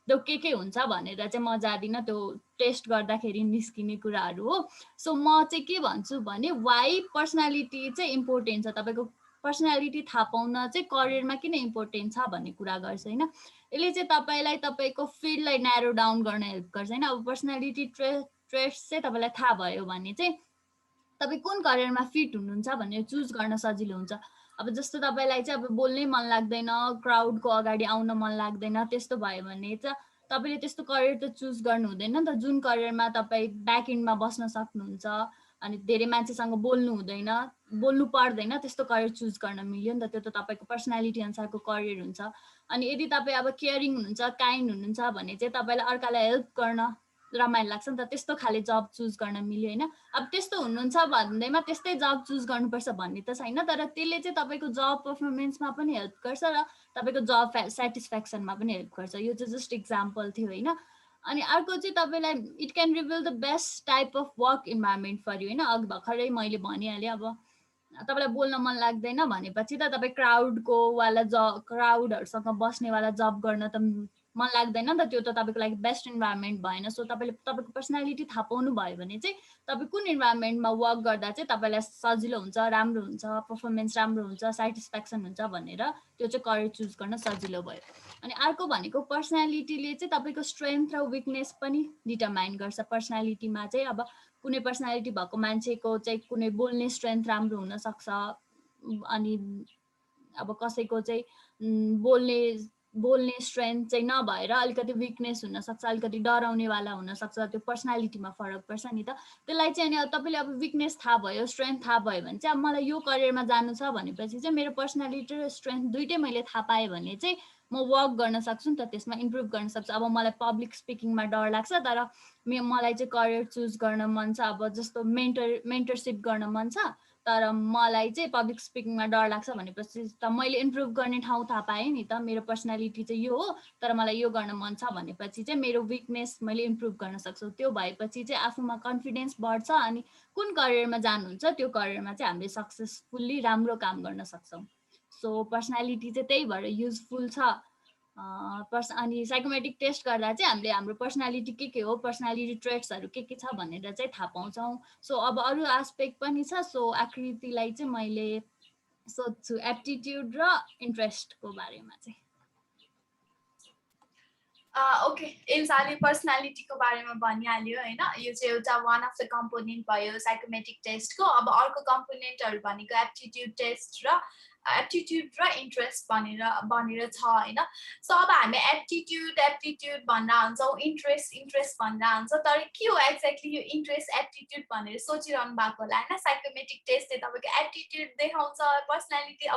त्यो के हुन्छ भनेर चाहिँ म जाँदिनँ, त्यो टेस्ट गर्दाखेरि निस्किने कुराहरू हो। सो म चाहिँ के भन्छु भने वाइ पर्सनालिटी चाहिँ इम्पोर्टेन्ट छ, तपाईँको पर्सनालिटी थाहा पाउन चाहिँ करियरमा किन इम्पोर्टेन्ट छ भन्ने कुरा गर्छ होइन। यसले चाहिँ तपाईँलाई तपाईँको फिल्डलाई न्यारो डाउन गर्न हेल्प गर्छ होइन। अब पर्सनालिटी ट्रेट्स चाहिँ तपाईँलाई थाहा भयो भने चाहिँ तपाईँ कुन करियरमा फिट हुनुहुन्छ भनेर चुज गर्न सजिलो हुन्छ। अब जस्तो तपाईँलाई चाहिँ अब बोल्नै मन लाग्दैन, क्राउडको अगाडि आउन मन लाग्दैन, त्यस्तो भयो भने चाहिँ तपाईँले त्यस्तो करियर त चुज गर्नु हुँदैन नि त। जुन करियरमा तपाईँ ब्याक एन्डमा बस्न सक्नुहुन्छ अनि धेरै मान्छेसँग बोल्नु हुँदैन, बोल्नु पर्दैन, त्यस्तो करियर चुज गर्न मिल्यो नि त। त्यो त तपाईँको पर्सनालिटी अनुसारको करियर हुन्छ। अनि यदि तपाईँ अब केयरिङ हुनुहुन्छ, काइन्ड हुनुहुन्छ भने चाहिँ तपाईँलाई अर्कालाई हेल्प गर्न रमाइलो लाग्छ नि त, त्यस्तो खाले जब चुज गर्न मिल्यो होइन। अब त्यस्तो हुनुहुन्छ भन्दैमा त्यस्तै जब चुज गर्नुपर्छ भन्ने त छैन, तर त्यसले चाहिँ तपाईँको जब पर्फर्मेन्समा पनि हेल्प गर्छ र तपाईँको जब सेटिस्फ्याक्सनमा पनि हेल्प गर्छ। यो चाहिँ जस्ट इक्जाम्पल थियो होइन। अनि अर्को चाहिँ तपाईँलाई it can reveal the best type of work environment for you होइन। अघि भर्खरै मैले भनिहालेँ, अब तपाईँलाई बोल्न मन लाग्दैन भनेपछि त तपाईँ क्राउडहरूसँग बस्नेवाला जब गर्न त मन लाग्दैन नि त, त्यो त तपाईँको लागि बेस्ट इन्भाइरोमेन्ट भएन। सो तपाईँले तपाईँको पर्सनालिटी थाहा पाउनु भयो भने चाहिँ तपाईँ कुन इन्भाइरोमेन्टमा वर्क गर्दा चाहिँ तपाईँलाई सजिलो हुन्छ, राम्रो हुन्छ, पर्फर्मेन्स राम्रो हुन्छ, सेटिस्फ्याक्सन हुन्छ भनेर त्यो चाहिँ करियर चुज गर्न सजिलो भयो। अनि अर्को भनेको पर्सनालिटीले चाहिँ तपाईँको स्ट्रेन्थ र विकनेस पनि डिटरमाइन गर्छ। पर्सनालिटीमा चाहिँ अब कुनै पर्सनालिटी भएको मान्छेको चाहिँ कुनै बोल्ने स्ट्रेन्थ राम्रो हुनसक्छ, अनि अब कसैको चाहिँ बोल्ने स्ट्रेन्थ चाहिँ नभएर अलिकति विकनेस हुनसक्छ, अलिकति डराउनेवाला हुनसक्छ, त्यो पर्सनालिटीमा फरक पर्छ नि त। त्यसलाई चाहिँ अनि तपाईँले अब विकनेस थाहा भयो, स्ट्रेन्थ थाहा भयो भने चाहिँ अब मलाई यो करियरमा जानु छ भनेपछि चाहिँ मेरो पर्सनालिटी र स्ट्रेन्थ दुइटै मैले थाहा पाएँ भने चाहिँ म वर्क गर्न सक्छु नि त, त्यसमा इम्प्रुभ गर्न सक्छु। अब मलाई पब्लिक स्पिकिङमा डर लाग्छ तर मलाई चाहिँ करियर चुज गर्न मन छ, अब जस्तो मेन्टरसिप गर्न मन छ तर मलाई चाहिँ पब्लिक स्पिकिङमा डर लाग्छ भनेपछि त मैले इम्प्रुभ गर्ने ठाउँ थाहा पाएँ नि त, मेरो पर्सनालिटी चाहिँ यो हो तर मलाई यो गर्न मन छ भनेपछि चाहिँ मेरो विकनेस मैले इम्प्रुभ गर्न सक्छु। त्यो भएपछि चाहिँ आफूमा कन्फिडेन्स बढ्छ अनि कुन करियरमा जानुहुन्छ त्यो करियरमा चाहिँ हामीले सक्सेसफुल्ली राम्रो काम गर्न सक्छौँ। सो पर्सनालिटी चाहिँ त्यही भएर युजफुल छ। अनि साइकोमेट्रिक टेस्ट गर्दा चाहिँ हामीले हाम्रो पर्सनालिटी के हो, पर्सनालिटी ट्रेट्सहरू के छ भनेर चाहिँ थाहा पाउँछौँ। सो अब अरू एस्पेक्ट पनि छ। सो आकृतिलाई चाहिँ मैले सोध्छु एप्टिट्युड र इन्ट्रेस्टको बारेमा चाहिँ। ओके, इल्साले पर्सनालिटीको बारेमा भनिहाल्यो होइन। यो चाहिँ एउटा वान अफ द कम्पोनेन्ट भयो साइकोमेट्रिक टेस्टको। अब अर्को कम्पोनेन्टहरू भनेको एप्टिट्युड टेस्ट र इन्ट्रेस्ट भनेर छ होइन। सो अब हामी एप्टिट्युड भन्न हुन्छौँ, इन्ट्रेस्ट भन्न हुन्छ, तर के हो एक्ज्याक्टली यो इन्ट्रेस्ट एप्टिट्युड भनेर सोचिरहनु भएको होला होइन। साइकोमेट्रिक टेस्टले तपाईँको एप्टिट्युड देखाउँछ, पर्सनालिटी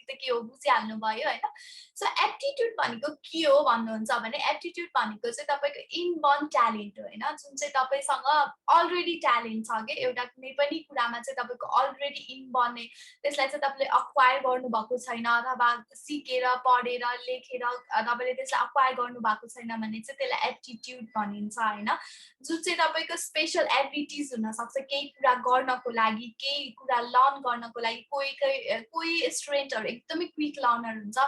त के हो बुझिहाल्नु भयो होइन। सो एप्टिट्युड भनेको के हो भन्नुहुन्छ भने एप्टिट्युड भनेको चाहिँ तपाईँको इनबर्न ट्यालेन्ट हो होइन, जुन चाहिँ तपाईँसँग अलरेडी ट्यालेन्ट छ कि एउटा कुनै पनि कुरामा चाहिँ तपाईँको अलरेडी इनबर्न, त्यसलाई चाहिँ तपाईँले अक्वायर गर्नुभएको छैन अथवा सिकेर पढेर लेखेर तपाईँले त्यसलाई अक्वायर गर्नुभएको छैन भने चाहिँ त्यसलाई एप्टिट्युड भनिन्छ होइन। जुन चाहिँ तपाईँको स्पेसल एबिलिटिज हुनसक्छ केही कुरा गर्नको लागि, केही कुरा लर्न गर्नको लागि। कोही स्टुडेन्टहरू एकदमै क्विक लर्नर हुन्छ,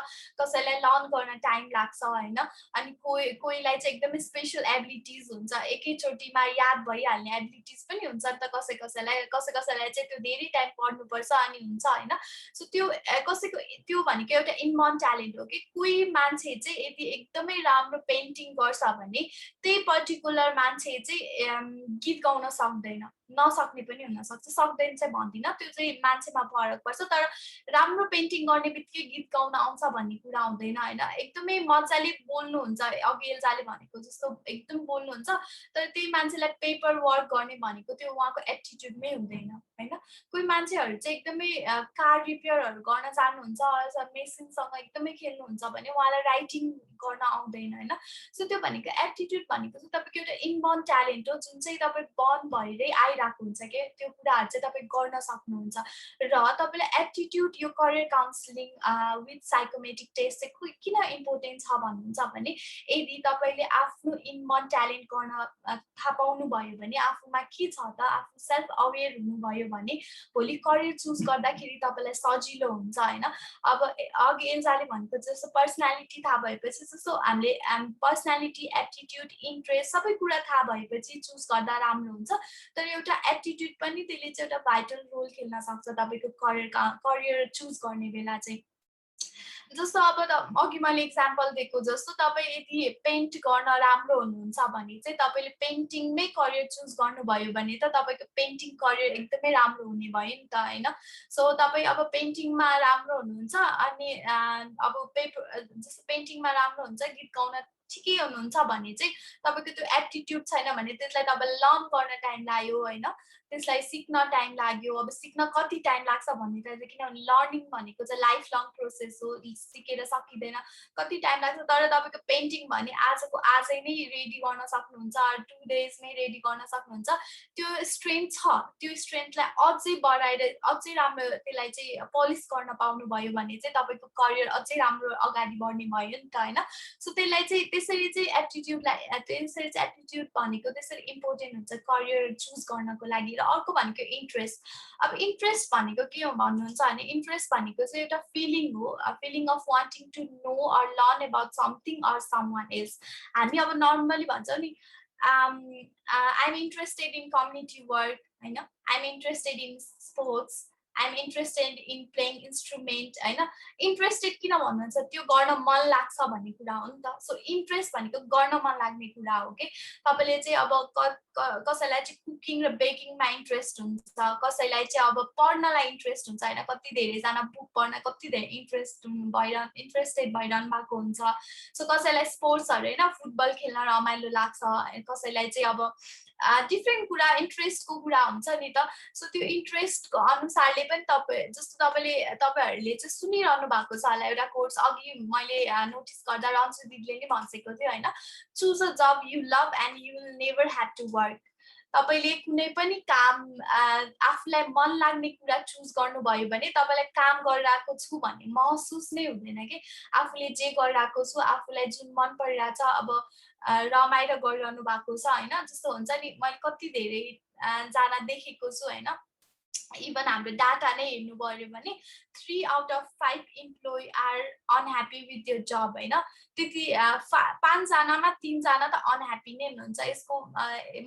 कसैलाई लर्न गर्न टाइम लाग्छ होइन। अनि कोहीलाई चाहिँ एकदमै स्पेसल एबिलिटिज हुन्छ, एकैचोटिमा याद भइहाल्ने एबिलिटिज पनि हुन्छ नि त कसैलाई चाहिँ त्यो धेरै टाइम पढ्नुपर्छ अनि हुन्छ होइन। सो त्यो भनेको एउटा इनबर्न ट्यालेन्ट हो कि कोही मान्छे चाहिँ यदि एकदमै राम्रो पेन्टिङ गर्छ भने त्यही पर्टिकुलर मान्छे चाहिँ गीत गाउन सक्दैन, नसक्ने पनि हुनसक्छ, सक्दैन चाहिँ भन्दिनँ, त्यो चाहिँ मान्छेमा फरक पर्छ। तर राम्रो पेन्टिङ गर्ने बित्तिकै गीत गाउन आउँछ भन्ने कुरा हुँदैन होइन। एकदमै मजाले बोल्नुहुन्छ, अघि एल्जाले भनेको जस्तो एकदम बोल्नुहुन्छ, तर त्यही मान्छेलाई पेपर वर्क गर्ने भनेको त्यो उहाँको एप्टिट्युडमै हुँदैन होइन। कोही मान्छेहरू चाहिँ एकदमै कार रिपेयरहरू गर्न जान्नुहुन्छ अथवा मेसिनसँग एकदमै खेल्नुहुन्छ भने उहाँलाई राइटिङ गर्न आउँदैन हैन सो त्यो भनेको एप्टिट्युड भनेको चाहिँ तपाईको एउटा इनबर्न ट्यालेन्ट हो जुन चाहिँ तपाईँ बर्न भएरै आइरहेको हुन्छ के त्यो कुराहरू चाहिँ तपाईँ गर्न सक्नुहुन्छ र तपाईँले एप्टिट्युड यो career counselling with psychometric test चाहिँ किन इम्पोर्टेन्ट छ भन्नुहुन्छ भने यदि तपाईँले आफ्नो इनबर्न ट्यालेन्ट गर्न थाहा पाउनु भयो भने आफूमा के छ त आफू सेल्फ अवेयर हुनुभयो भने भोलि करियर चुज गर्दाखेरि तपाईँलाई सजिलो हुन्छ हैन अब अघि एल्जाले भनेको जस्तो पर्सनालिटी थाहा भएपछि जस्तो हामीले पर्सनालिटी एप्टिट्युड इन्ट्रेस्ट सबै कुरा थाहा भएपछि चुज गर्दा राम्रो हुन्छ तर एउटा एप्टिट्युड पनि त्यसले चाहिँ एउटा भाइटल रोल खेल्न सक्छ तपाईँको करियर चुज गर्ने बेला चाहिँ जस्तो अब अघि मैले इक्जाम्पल दिएको जस्तो तपाईँ यदि पेन्ट गर्न राम्रो हुनुहुन्छ भने चाहिँ तपाईँले पेन्टिङमै करियर चुज गर्नुभयो भने त तपाईँको पेन्टिङ करियर एकदमै राम्रो हुने भयो नि त हैन सो तपाईँ अब पेन्टिङमा राम्रो हुनुहुन्छ अनि अब जस्तो पेन्टिङमा राम्रो हुन्छ गीत गाउन ठिकै हुनुहुन्छ भने चाहिँ तपाईँको त्यो एप्टिट्युड छैन भने त्यसलाई तपाईँले लर्न गर्न टाइम लाग्यो हैन त्यसलाई सिक्न टाइम लाग्यो अब सिक्न कति टाइम लाग्छ भन्ने त किनभने लर्निङ भनेको चाहिँ लाइफ लङ प्रोसेस हो सिकेर सकिँदैन कति टाइम लाग्छ तर तपाईँको पेन्टिङ भने आजको आजै नै रेडी गर्न सक्नुहुन्छ 2 डेजमै रेडी गर्न सक्नुहुन्छ त्यो स्ट्रेन्थ छ त्यो स्ट्रेन्थलाई अझै बढाएर अझै राम्रो त्यसलाई चाहिँ पोलिस गर्न पाउनुभयो भने चाहिँ तपाईँको करियर अझै राम्रो अगाडि बढ्ने भयो नि त हैन सो त्यसलाई चाहिँ त्यसरी चाहिँ एप्टिट्युडलाई त्यसरी चाहिँ एप्टिट्युड भनेको त्यसरी इम्पोर्टेन्ट हुन्छ करियर चुज गर्नको लागि र अर्को भनेको इन्ट्रेस्ट अब इन्ट्रेस्ट भनेको के हो भन्नुहुन्छ भने इन्ट्रेस्ट भनेको चाहिँ एउटा फिलिङ हो feeling of wanting to know or learn about something or someone else हामी अब नर्मली भन्छौँ नि I am interested in community work हैन I am interested in sports I am interested in playing instrument हैन interested किन भन्नुहुन्छ त्यो गर्न मन लाग्छ भन्ने कुरा हो नि त सो इन्ट्रेस्ट भनेको गर्न मन लाग्ने कुरा हो कि तपाईँले चाहिँ अब कसैलाई चाहिँ कुकिङ र बेकिङमा इन्ट्रेस्ट हुन्छ कसैलाई चाहिँ अब पढ्नलाई इन्ट्रेस्ट हुन्छ होइन कति धेरैजना बुक पढ्न कति धेरै इन्ट्रेस्टेड भइरहनु भएको हुन्छ सो कसैलाई स्पोर्ट्सहरू होइन फुटबल खेल्न रमाइलो लाग्छ कसैलाई चाहिँ अब डिफ्रेन्ट कुरा इन्ट्रेस्टको कुरा हुन्छ नि त सो त्यो इन्ट्रेस्टको अनुसारले पनि तपाईँहरूले चाहिँ सुनिरहनु भएको छ होला एउटा कोर्स अघि मैले नोटिस गर्दा रन्सु दिदीले नै भनिसकेको थियो होइन choose a job you love and you will never have to work तपाईँले कुनै पनि काम आफूलाई मन लाग्ने कुरा चुज गर्नुभयो भने तपाईँलाई काम गरिरहेको छु भन्ने महसुस नै हुँदैन कि आफूले जे गरिरहेको छु आफूलाई जुन मन परिरहेछ अब रमाएर गरिरहनु भएको छ होइन जस्तो हुन्छ नि मैले कति धेरै जना देखेको छु होइन इभन हाम्रो डाटा नै हेर्नु पर्यो भने 3 out of 5 employee are unhappy with their job होइन त्यति 5 जनामा 3 जना त अनह्याप्पी नै हुनुहुन्छ यसको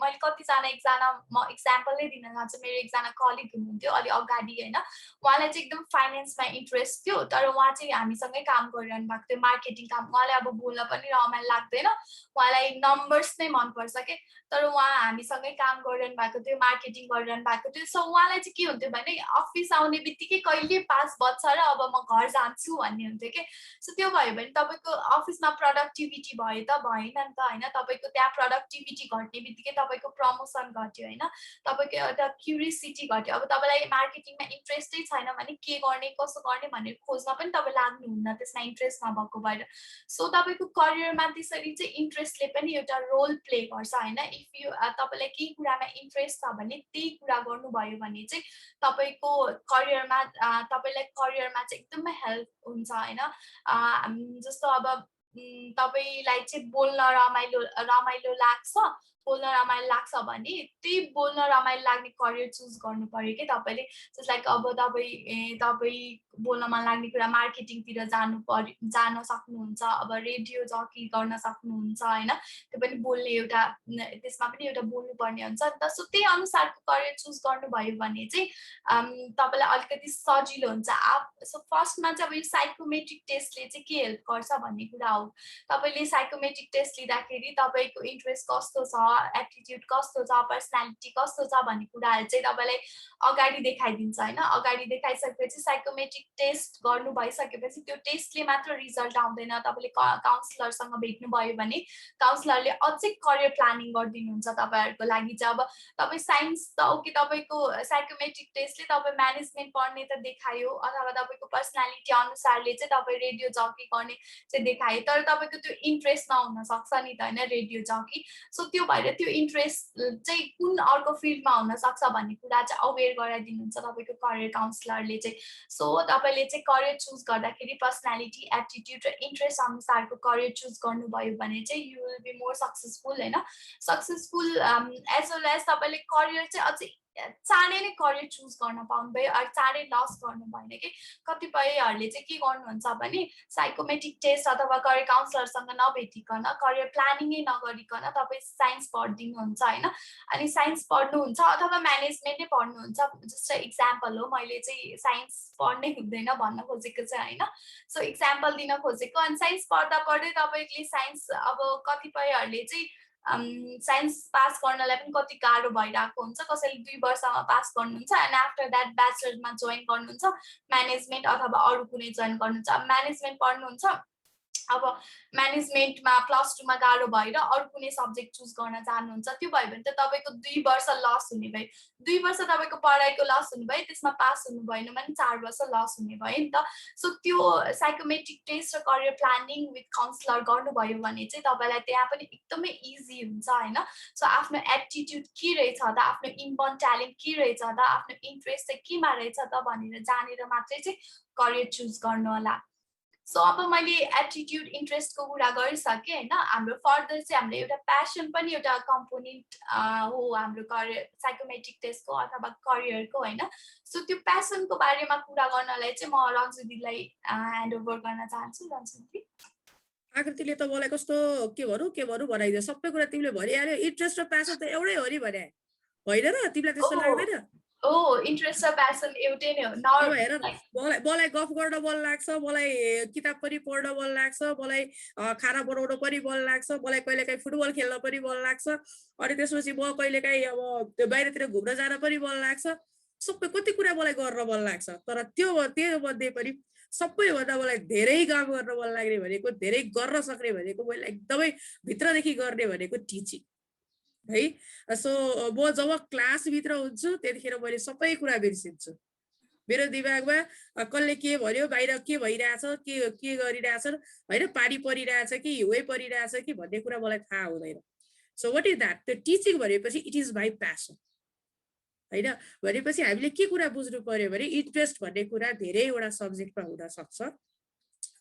मैले कतिजना एकजना म इक्जाम्पलै दिन चाहन्छु मेरो एकजना कलिग हुनुहुन्थ्यो अलि अगाडि होइन उहाँलाई चाहिँ एकदम फाइनेन्समा इन्ट्रेस्ट थियो तर उहाँ चाहिँ हामीसँगै काम गरिरहनु भएको थियो मार्केटिङ काम उहाँलाई अब बोल्न पनि रमाइलो लाग्दैन उहाँलाई नम्बर्स नै मनपर्छ के तर उहाँ हामीसँगै काम गरिरहनु भएको थियो मार्केटिङ गरिरहनु भएको थियो सो उहाँलाई चाहिँ के हुन्थ्यो भने अफिस आउने बित्तिकै कहिले 5 बज्छ र अब म घर जान्छु भन्ने हुन्थ्यो कि सो त्यो भयो भने तपाईँको अफिसमा प्रोडक्टिभिटी भयो त भएन नि त होइन तपाईँको त्यहाँ प्रोडक्टिभिटी घट्ने बित्तिकै तपाईँको प्रमोसन घट्यो होइन तपाईँको एउटा क्युरियोसिटी घट्यो अब तपाईँलाई मार्केटिङमा इन्ट्रेस्टै छैन भने के गर्ने कसो गर्ने भनेर खोज्न पनि तपाईँ लाग्नुहुन्न त्यसमा इन्ट्रेस्ट नभएको भएर सो तपाईँको करियरमा त्यसरी चाहिँ इन्ट्रेस्टले पनि एउटा रोल प्ले गर्छ होइन इफ यु तपाईँलाई केही कुरामा इन्ट्रेस्ट छ भने त्यही कुरा गर्नुभयो भने चाहिँ तपाईँको करियरमा तपाईँलाई करियरमा चाहिँ एकदमै हेल्प हुन्छ होइन जस्तो अब तपाईँलाई चाहिँ बोल्न रमाइलो लाग्छ बोल्न रमाइलो लाग्छ भने त्यही बोल्न रमाइलो लाग्ने करियर चुज गर्नु पर्यो कि तपाईँले जस्ट लाइक अब तपाईँ बोल्न मन लाग्ने कुरा मार्केटिङतिर जान सक्नुहुन्छ अब रेडियो जकी गर्न सक्नुहुन्छ होइन त्यो पनि बोल्ने एउटा त्यसमा पनि एउटा बोल्नुपर्ने हुन्छ नि त सो त्यही अनुसारको करियर चुज गर्नुभयो भने चाहिँ तपाईँलाई अलिकति सजिलो हुन्छ सो फर्स्टमा चाहिँ अब यो साइकोमेट्रिक टेस्टले चाहिँ के हेल्प गर्छ भन्ने कुरा हो तपाईँले साइकोमेट्रिक टेस्ट लिँदाखेरि तपाईँको इन्ट्रेस्ट कस्तो छ एप्टिट्युड कस्तो छ, पर्सनालिटी कस्तो छ भन्ने कुराहरू चाहिँ तपाईँलाई अगाडि देखाइदिन्छ होइन। अगाडि देखाइसकेपछि साइकोमेट्रिक टेस्ट गर्नु भइसकेपछि त्यो टेस्टले मात्र रिजल्ट आउँदैन। तपाईँले काउन्सिलरसँग भेट्नुभयो भने काउन्सिलरले अझै करियर प्लानिङ गरिदिनुहुन्छ तपाईँहरूको लागि चाहिँ। अब तपाईँ साइन्स त ओके, तपाईँको साइकोमेट्रिक टेस्टले तपाईँ म्यानेजमेन्ट पढ्ने त देखायो अथवा तपाईँको पर्सनालिटी अनुसारले चाहिँ तपाईँ रेडियो जकी गर्ने चाहिँ देखायो, तर तपाईँको त्यो इन्ट्रेस्ट नहुन सक्छ नि त होइन रेडियो जकी। सो त्यो भएर त्यो इन्ट्रेस्ट चाहिँ कुन अर्को फिल्डमा हुन सक्छ भन्ने कुरा चाहिँ अवेर गराइदिनुहुन्छ तपाईँको करियर काउन्सिलरले चाहिँ। सो तपाईँले चाहिँ करियर चुज गर्दाखेरि पर्सनालिटी, एप्टिट्युड र इन्ट्रेस्ट अनुसारको करियर चुज गर्नुभयो भने चाहिँ you will be more successful होइन। सक्सेसफुल एज वेल एज तपाईँले करियर चाहिँ अझै चाँडै नै करियर चुज गर्न पाउनुभयो, चाँडै लस गर्नु भएन कि। कतिपयहरूले चाहिँ के गर्नुहुन्छ भने साइकोमेट्रिक टेस्ट अथवा करियर काउन्सिलरसँग नभेटिकन करियर प्लानिङै नगरिकन तपाईँ साइन्स पढिदिनुहुन्छ होइन। अनि साइन्स पढ्नुहुन्छ अथवा म्यानेजमेन्टै पढ्नुहुन्छ, जस्ट इक्जाम्पल हो, मैले चाहिँ साइन्स पढ्नै हुँदैन भन्न खोजेको चाहिँ होइन। सो इक्जाम्पल दिन खोजेको। अनि साइन्स पढ्दा पढ्दै तपाईँले साइन्स अब कतिपयहरूले चाहिँ साइन्स पास गर्नलाई पनि कति गाह्रो भइरहेको हुन्छ, कसैले 2 वर्षमा पास गर्नुहुन्छ एन्ड आफ्टर द्याट ब्याचलरमा जोइन गर्नुहुन्छ म्यानेजमेन्ट अथवा अरू कुनै जोइन गर्नुहुन्छ। अब म्यानेजमेन्ट पढ्नुहुन्छ, अब म्यानेजमेन्टमा +2 मा गाह्रो भएर अरू कुनै सब्जेक्ट चुज गर्न चाहनुहुन्छ, त्यो भयो भने त तपाईँको 2 वर्ष लस हुने भयो। 2 वर्ष तपाईँको पढाइको लस हुने भयो, त्यसमा पास हुनु भएन भने 4 वर्ष लस हुने भयो नि त। सो त्यो साइकोमेट्रिक टेस्ट र करियर प्लानिङ विथ काउन्सिलर गर्नुभयो भने चाहिँ तपाईँलाई त्यहाँ पनि एकदमै इजी हुन्छ होइन। सो आफ्नो एप्टिट्युड के रहेछ त, आफ्नो इनबर्न ट्यालेन्ट के रहेछ त, आफ्नो इन्ट्रेस्ट चाहिँ केमा रहेछ त भनेर जानेर मात्रै चाहिँ करियर चुज गर्नु होला। सो अब मैले एप्टिट्युड इन्ट्रेस्टको कुरा गरिसकेँ होइन। हाम्रो फर्दर चाहिँ हाम्रो एउटा प्यासन पनि एउटा कम्पोनेन्ट हो हाम्रो करियर साइकोमेट्रिक टेस्टको अथवा करियरको होइन। सो त्यो प्यासनको बारेमा कुरा गर्नलाई चाहिँ म रन्जु दिदीलाई ह्यान्ड ओभर गर्न चाहन्छु। रन्जु दिदी आकृतिले त मलाई कस्तो के भनौँ बनाइदियो, सबै कुरा तिमीले भनिहाल्यो। इन्ट्रेस्ट र प्यासन त एउटै हो नि भने होइन र, तिमीलाई त्यस्तो लाग्दैन? इन्ट्रेस्ट र प्यासन एउटै नै हो। हेर मलाई गफ गर्न मन लाग्छ, मलाई किताब पनि पढ्न मन लाग्छ, मलाई खाना बनाउन पनि मन लाग्छ, मलाई कहिलेकाहीँ फुटबल खेल्न पनि मन लाग्छ, अनि त्यसपछि म कहिलेकाहीँ अब बाहिरतिर घुम्न जान पनि मन लाग्छ। सबै कति कुरा मलाई गर्न मन लाग्छ, तर त्यो मध्ये पनि सबैभन्दा मलाई धेरै काम गर्न मन लाग्ने भनेको, धेरै गर्न सक्ने भनेको, मैले एकदमै भित्रदेखि गर्ने भनेको टिचिङ है। सो म जब क्लासभित्र हुन्छु त्यतिखेर मैले सबै कुरा बिर्सिन्छु। मेरो दिमागमा कसले के भन्यो, बाहिर के भइरहेछ, के गरिरहेछन् होइन, पानी परिरहेछ कि हिउँ परिरहेछ कि भन्ने कुरा मलाई थाहा हुँदैन। So what is that? त्यो टिचिङ भनेपछि इट इज माई प्यासन होइन। भनेपछि हामीले के कुरा बुझ्नु पर्यो भने इन्ट्रेस्ट भन्ने कुरा धेरैवटा सब्जेक्टमा हुन सक्छ,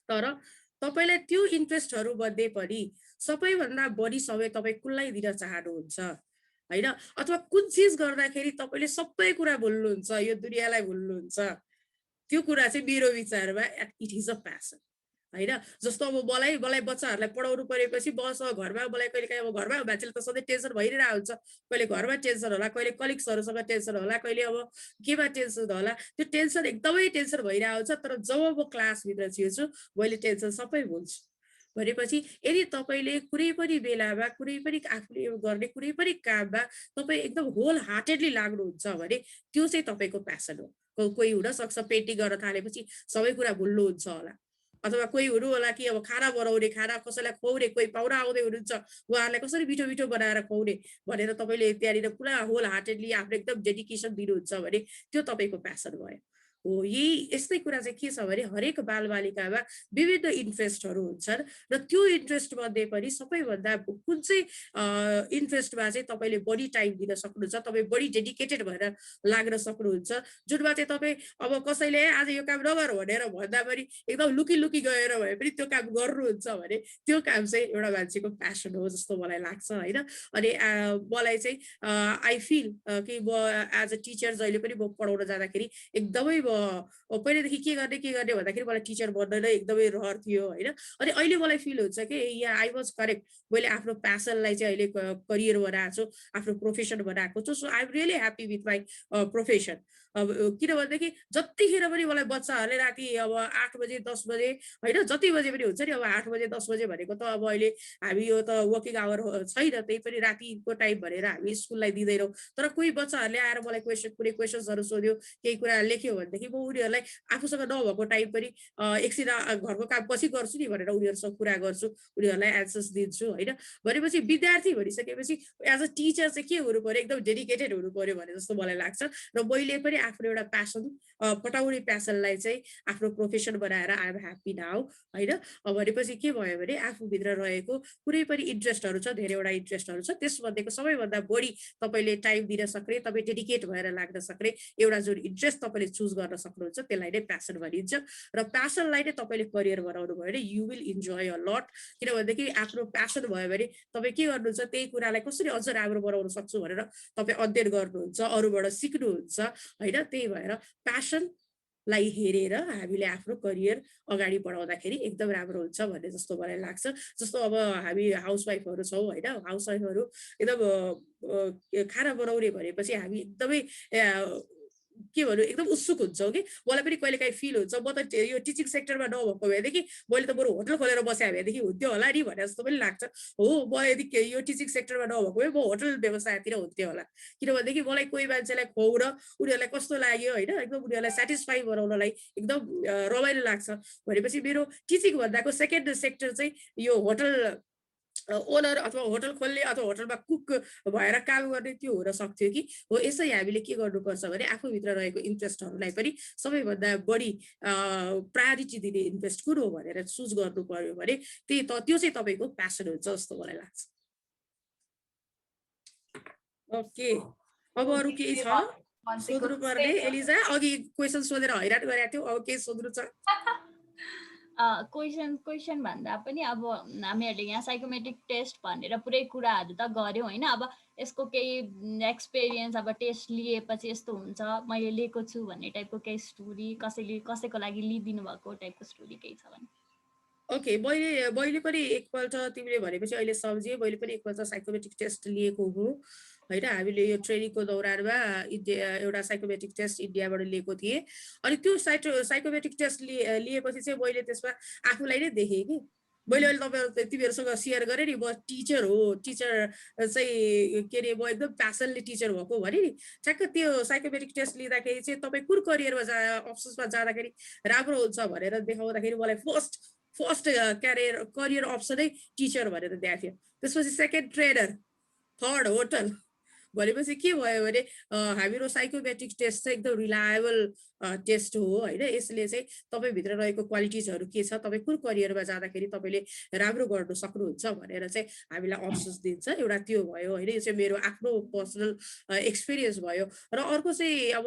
तर तपाईँलाई त्यो इन्ट्रेस्टहरू मध्ये पनि सबैभन्दा बढी समय तपाईँ कुनलाई दिन चाहनुहुन्छ होइन, अथवा कुन चिज गर्दाखेरि तपाईँले सबै कुरा भुल्नुहुन्छ, यो दुनियाँलाई भुल्नुहुन्छ, त्यो कुरा चाहिँ मेरो विचारमा इट इज अ प्यासन होइन। जस्तो अब मलाई बच्चाहरूलाई पढाउनु परेपछि मसँग घरमा मलाई कहिलेकाहीँ अब घरमा मान्छेले त सधैँ टेन्सन भइरहेको हुन्छ, कहिले घरमा टेन्सन होला, कहिले कलिग्सहरूसँग टेन्सन होला, कहिले अब केमा टेन्सन होला, त्यो टेन्सन एकदमै टेन्सन भइरहेको हुन्छ। तर जब म क्लासभित्र छिर्छु मैले टेन्सन सबै भुल्छु। भनेपछि यदि तपाईँले कुनै पनि बेलामा कुनै पनि आफूले गर्ने कुनै पनि काममा तपाईँ एकदम होल हार्टेडली लाग्नुहुन्छ भने त्यो चाहिँ तपाईँको प्यासन हो। कोही हुनसक्छ पेन्टिङ गर्न थालेपछि सबै कुरा भुल्नुहुन्छ होला, अथवा कोही हुनु होला कि अब खाना बनाउने, खाना कसैलाई खुवाउने, कोही पाहुना आउँदै हुनुहुन्छ उहाँहरूलाई कसरी मिठो मिठो बनाएर खुवाउने भनेर तपाईँले त्यहाँनिर पुरा होल हार्टेडली आफ्नो एकदम डेडिकेसन दिनुहुन्छ भने त्यो तपाईँको प्यासन भयो हो। यही यस्तै कुरा चाहिँ के छ भने हरेक बालबालिकामा विभिन्न इन्ट्रेस्टहरू हुन्छन् र त्यो इन्ट्रेस्ट मध्ये पनि सबैभन्दा कुन चाहिँ इन्ट्रेस्टमा चाहिँ तपाईँले बढी टाइम दिन सक्नुहुन्छ, तपाईँ बढी डेडिकेटेड भएर लाग्न सक्नुहुन्छ, जुनमा चाहिँ तपाईँ अब कसैले आज यो काम नगर भनेर भन्दा पनि एकदम लुकी गएर भए पनि त्यो काम गर्नुहुन्छ भने त्यो काम चाहिँ एउटा मान्छेको प्यासन हो जस्तो मलाई लाग्छ होइन। अनि मलाई चाहिँ आई फिल कि म एज अ टिचर जहिले पनि म पढाउन जाँदाखेरि एकदमै पहिलेदेखि के गर्ने भन्दाखेरि मलाई टिचर बन्न नै एकदमै रहर थियो होइन। अनि अहिले मलाई फिल हुन्छ कि यहाँ आई वाज करेक्ट, मैले आफ्नो प्यासनलाई चाहिँ अहिले करियर बनाएको छु, आफ्नो प्रोफेसन बनाएको छु। So I am really happy with my profession अब किनभनेदेखि जतिखेर पनि मलाई बच्चाहरूले राति अब 8 बजे 10 बजे होइन जति बजे पनि हुन्छ नि अब 8 बजे 10 बजे भनेको त अब अहिले हामी यो त वर्किङ आवर छैन त्यही पनि रातिको टाइम भनेर हामी स्कुललाई दिँदैनौँ तर कोही बच्चाहरूले आएर मलाई कुनै क्वेसन्सहरू सोध्यो केही कुरा लेख्यो भनेदेखि म उनीहरूलाई आफूसँग नभएको टाइम पनि एकछिन घरको काम पछि गर्छु नि भनेर उनीहरूसँग कुरा गर्छु उनीहरूलाई एन्सर्स दिन्छु होइन भनेपछि विद्यार्थी भनिसकेपछि एज अ टिचर चाहिँ के हुनु पर्यो एकदम डेडिकेटेड हुनु पर्यो भने जस्तो मलाई लाग्छ र मैले पनि आफ्नो एउटा प्यासन पटाउने प्यासनलाई चाहिँ आफ्नो प्रोफेसन बनाएर आई एम ह्याप्पी नाउ होइन भनेपछि के भयो भने आफूभित्र रहेको कुनै पनि इन्ट्रेस्टहरू छ धेरैवटा इन्ट्रेस्टहरू छ त्यसमध्येको सबैभन्दा बढी तपाईँले टाइम दिन सक्ने तपाईँ डेडिकेट भएर लाग्न सक्ने एउटा जुन इन्ट्रेस्ट तपाईँले चुज गर्न सक्नुहुन्छ त्यसलाई नै प्यासन भनिन्छ र प्यासनलाई नै तपाईँले करियर बनाउनु भयो भने you will enjoy a lot किनभनेदेखि आफ्नो प्यासन भयो भने तपाईँ के गर्नुहुन्छ त्यही कुरालाई कसरी अझ राम्रो बनाउन सक्छु भनेर तपाईँ अध्ययन गर्नुहुन्छ अरूबाट सिक्नुहुन्छ होइन त्यही भएर प्यासनलाई हेरेर हामीले आफ्नो करियर अगाडि बढाउँदाखेरि एकदम राम्रो हुन्छ भन्ने जस्तो मलाई लाग्छ जस्तो अब हामी हाउसवाइफहरू छौँ होइन हाउसवाइफहरू एकदम खाना बनाउने भनेपछि हामी एकदमै के भन्नु एकदम उत्सुक हुन्छौँ कि मलाई पनि कहिलेकाहीँ फिल हुन्छ म त यो टिचिङ सेक्टरमा नभएको भएदेखि मैले त बरु होटल खोलेर बस्या भएदेखि हुन्थ्यो होला नि भने जस्तो पनि लाग्छ हो म यदि यो टिचिङ सेक्टरमा नभएको भए म होटल व्यवसायतिर हुन्थ्यो होला किनभनेदेखि मलाई कोही मान्छेलाई खुवाउन उनीहरूलाई कस्तो लाग्यो होइन एकदम उनीहरूलाई सेटिस्फाई बनाउनलाई एकदम रमाइलो लाग्छ भनेपछि मेरो टिचिङ भन्दाको सेकेन्ड सेक्टर चाहिँ यो होटल ओनर अथवा होटल खोल्ने अथवा होटलमा कुक भएर काम गर्ने त्यो हुन सक्थ्यो कि हो यसै हामीले के गर्नुपर्छ भने आफूभित्र रहेको इन्ट्रेस्टहरूलाई पनि सबैभन्दा बढी प्रायोरिटी दिने इन्ट्रेस्ट कुन हो भनेर चुज गर्नु पर्यो भने त्यो चाहिँ तपाईँको प्यासन हुन्छ जस्तो मलाई लाग्छ ओके अब अरू केही छ सोध्नु पर्ने एलिजा अघि क्वेसन सोधेर हैरान गरेको थियो अब केही सोध्नु छ क्वेसन भन्दा पनि अब हामीहरूले यहाँ साइकोमेट्रिक टेस्ट भनेर पुरै कुराहरू त गऱ्यौँ होइन अब यसको केही एक्सपिरियन्स अब टेस्ट लिएपछि यस्तो हुन्छ मैले लिएको छु भन्ने टाइपको केही स्टोरी कसैको लागि लिइदिनु भएको टाइपको स्टोरी केही छ भने ओके मैले पनि एकपल्ट तिमीले भनेपछि अहिले सम्झेँ मैले पनि एकपल्ट साइकोमेट्रिक टेस्ट लिएको हुँ होइन हामीले यो ट्रेनिङको दौरानमा एउटा साइकोमेट्रिक टेस्ट इन्डियाबाट लिएको थिएँ अनि त्यो साइकोमेट्रिक टेस्ट लिएपछि चाहिँ मैले त्यसमा आफूलाई नै देखेँ कि मैले अहिले तिमीहरूसँग सेयर गरेँ नि म टिचर हो टिचर चाहिँ के अरे म एकदम प्यासनले टिचर भएको भने नि ठ्याक्क त्यो साइकोमेट्रिक टेस्ट लिँदाखेरि चाहिँ तपाईँ कुन करियरमा अप्सन्समा जाँदाखेरि राम्रो हुन्छ भनेर देखाउँदाखेरि मलाई फर्स्ट करियर अप्सनै टिचर भनेर दिएको थियो त्यसपछि सेकेन्ड ट्रेनर थर्ड होटल भनेपछि के भयो भने हाम्रो साइकोमेट्रिक टेस्ट चाहिँ एकदम रिलायबल टेस्ट हो होइन यसले चाहिँ तपाईँभित्र रहेको क्वालिटिजहरू के छ तपाईँ कुन करियरमा जाँदाखेरि तपाईँले राम्रो गर्नु सक्नुहुन्छ भनेर चाहिँ हामीलाई अप्सन्स दिन्छ एउटा त्यो भयो होइन यो चाहिँ मेरो आफ्नो पर्सनल एक्सपिरियन्स भयो र अर्को चाहिँ अब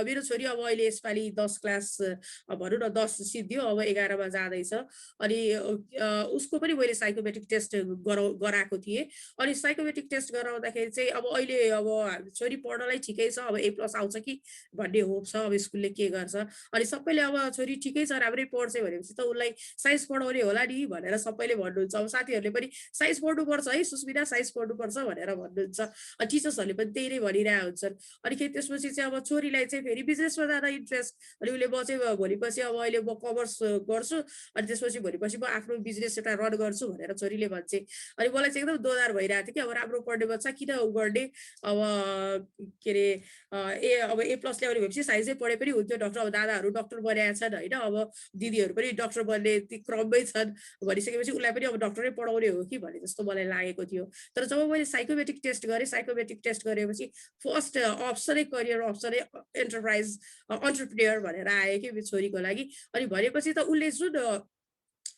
मेरो छोरी अब अहिले यसपालि 10 क्लास भनौँ न 10 सिद्धियो अब 11मा जाँदैछ अनि उसको पनि मैले साइकोमेट्रिक टेस्ट गराएको थिएँ अनि साइकोमेट्रिक टेस्ट गराउँदाखेरि चाहिँ अब अहिले अब छोरी पढ्नलाई ठिकै छ अब A+ आउँछ कि भन्ने होप छ अब स्कुलले के गर्छ अनि सबैले अब छोरी ठिकै छ राम्रै पढ्छ भनेपछि त उसलाई साइन्स पढाउने होला नि भनेर सबैले भन्नुहुन्छ अब साथीहरूले पनि साइन्स पढ्नुपर्छ है सुस्मिता साइन्स पढ्नुपर्छ भनेर भन्नुहुन्छ अनि टिचर्सहरूले पनि त्यही नै भनिरहेको हुन्छन् अनि त्यसपछि चाहिँ अब छोरीलाई चाहिँ फेरि बिजनेसमा जाँदा इन्ट्रेस्ट अनि उसले म चाहिँ भोलिपछि अब अहिले म कमर्स गर्छु अनि त्यसपछि भोलिपछि म आफ्नो बिजनेस एउटा रन गर्छु भनेर छोरीले भन्छ अनि मलाई चाहिँ एकदम दोधार भइरहेको थियो कि अब राम्रो पढ्ने बच्चा किन उ गर्ने अब के अरे अब A+ ल्याउने भएपछि साइन्सै पढे पनि हुन्थ्यो डक्टर अब दादाहरू डक्टर बनेका छन् होइन अब दिदीहरू पनि डक्टर बन्ने ती क्रममै छन् भनिसकेपछि उसलाई पनि अब डक्टरै पढाउने हो कि भन्ने जस्तो मलाई लागेको थियो तर जब मैले साइकोमेट्रिक टेस्ट गरेँ साइकोमेट्रिक टेस्ट गरेपछि फर्स्ट अप्सनै करियर अप्सनै एन्टरप्रेन्योर भनेर आयो कि छोरीको लागि अनि भनेपछि त उसले जुन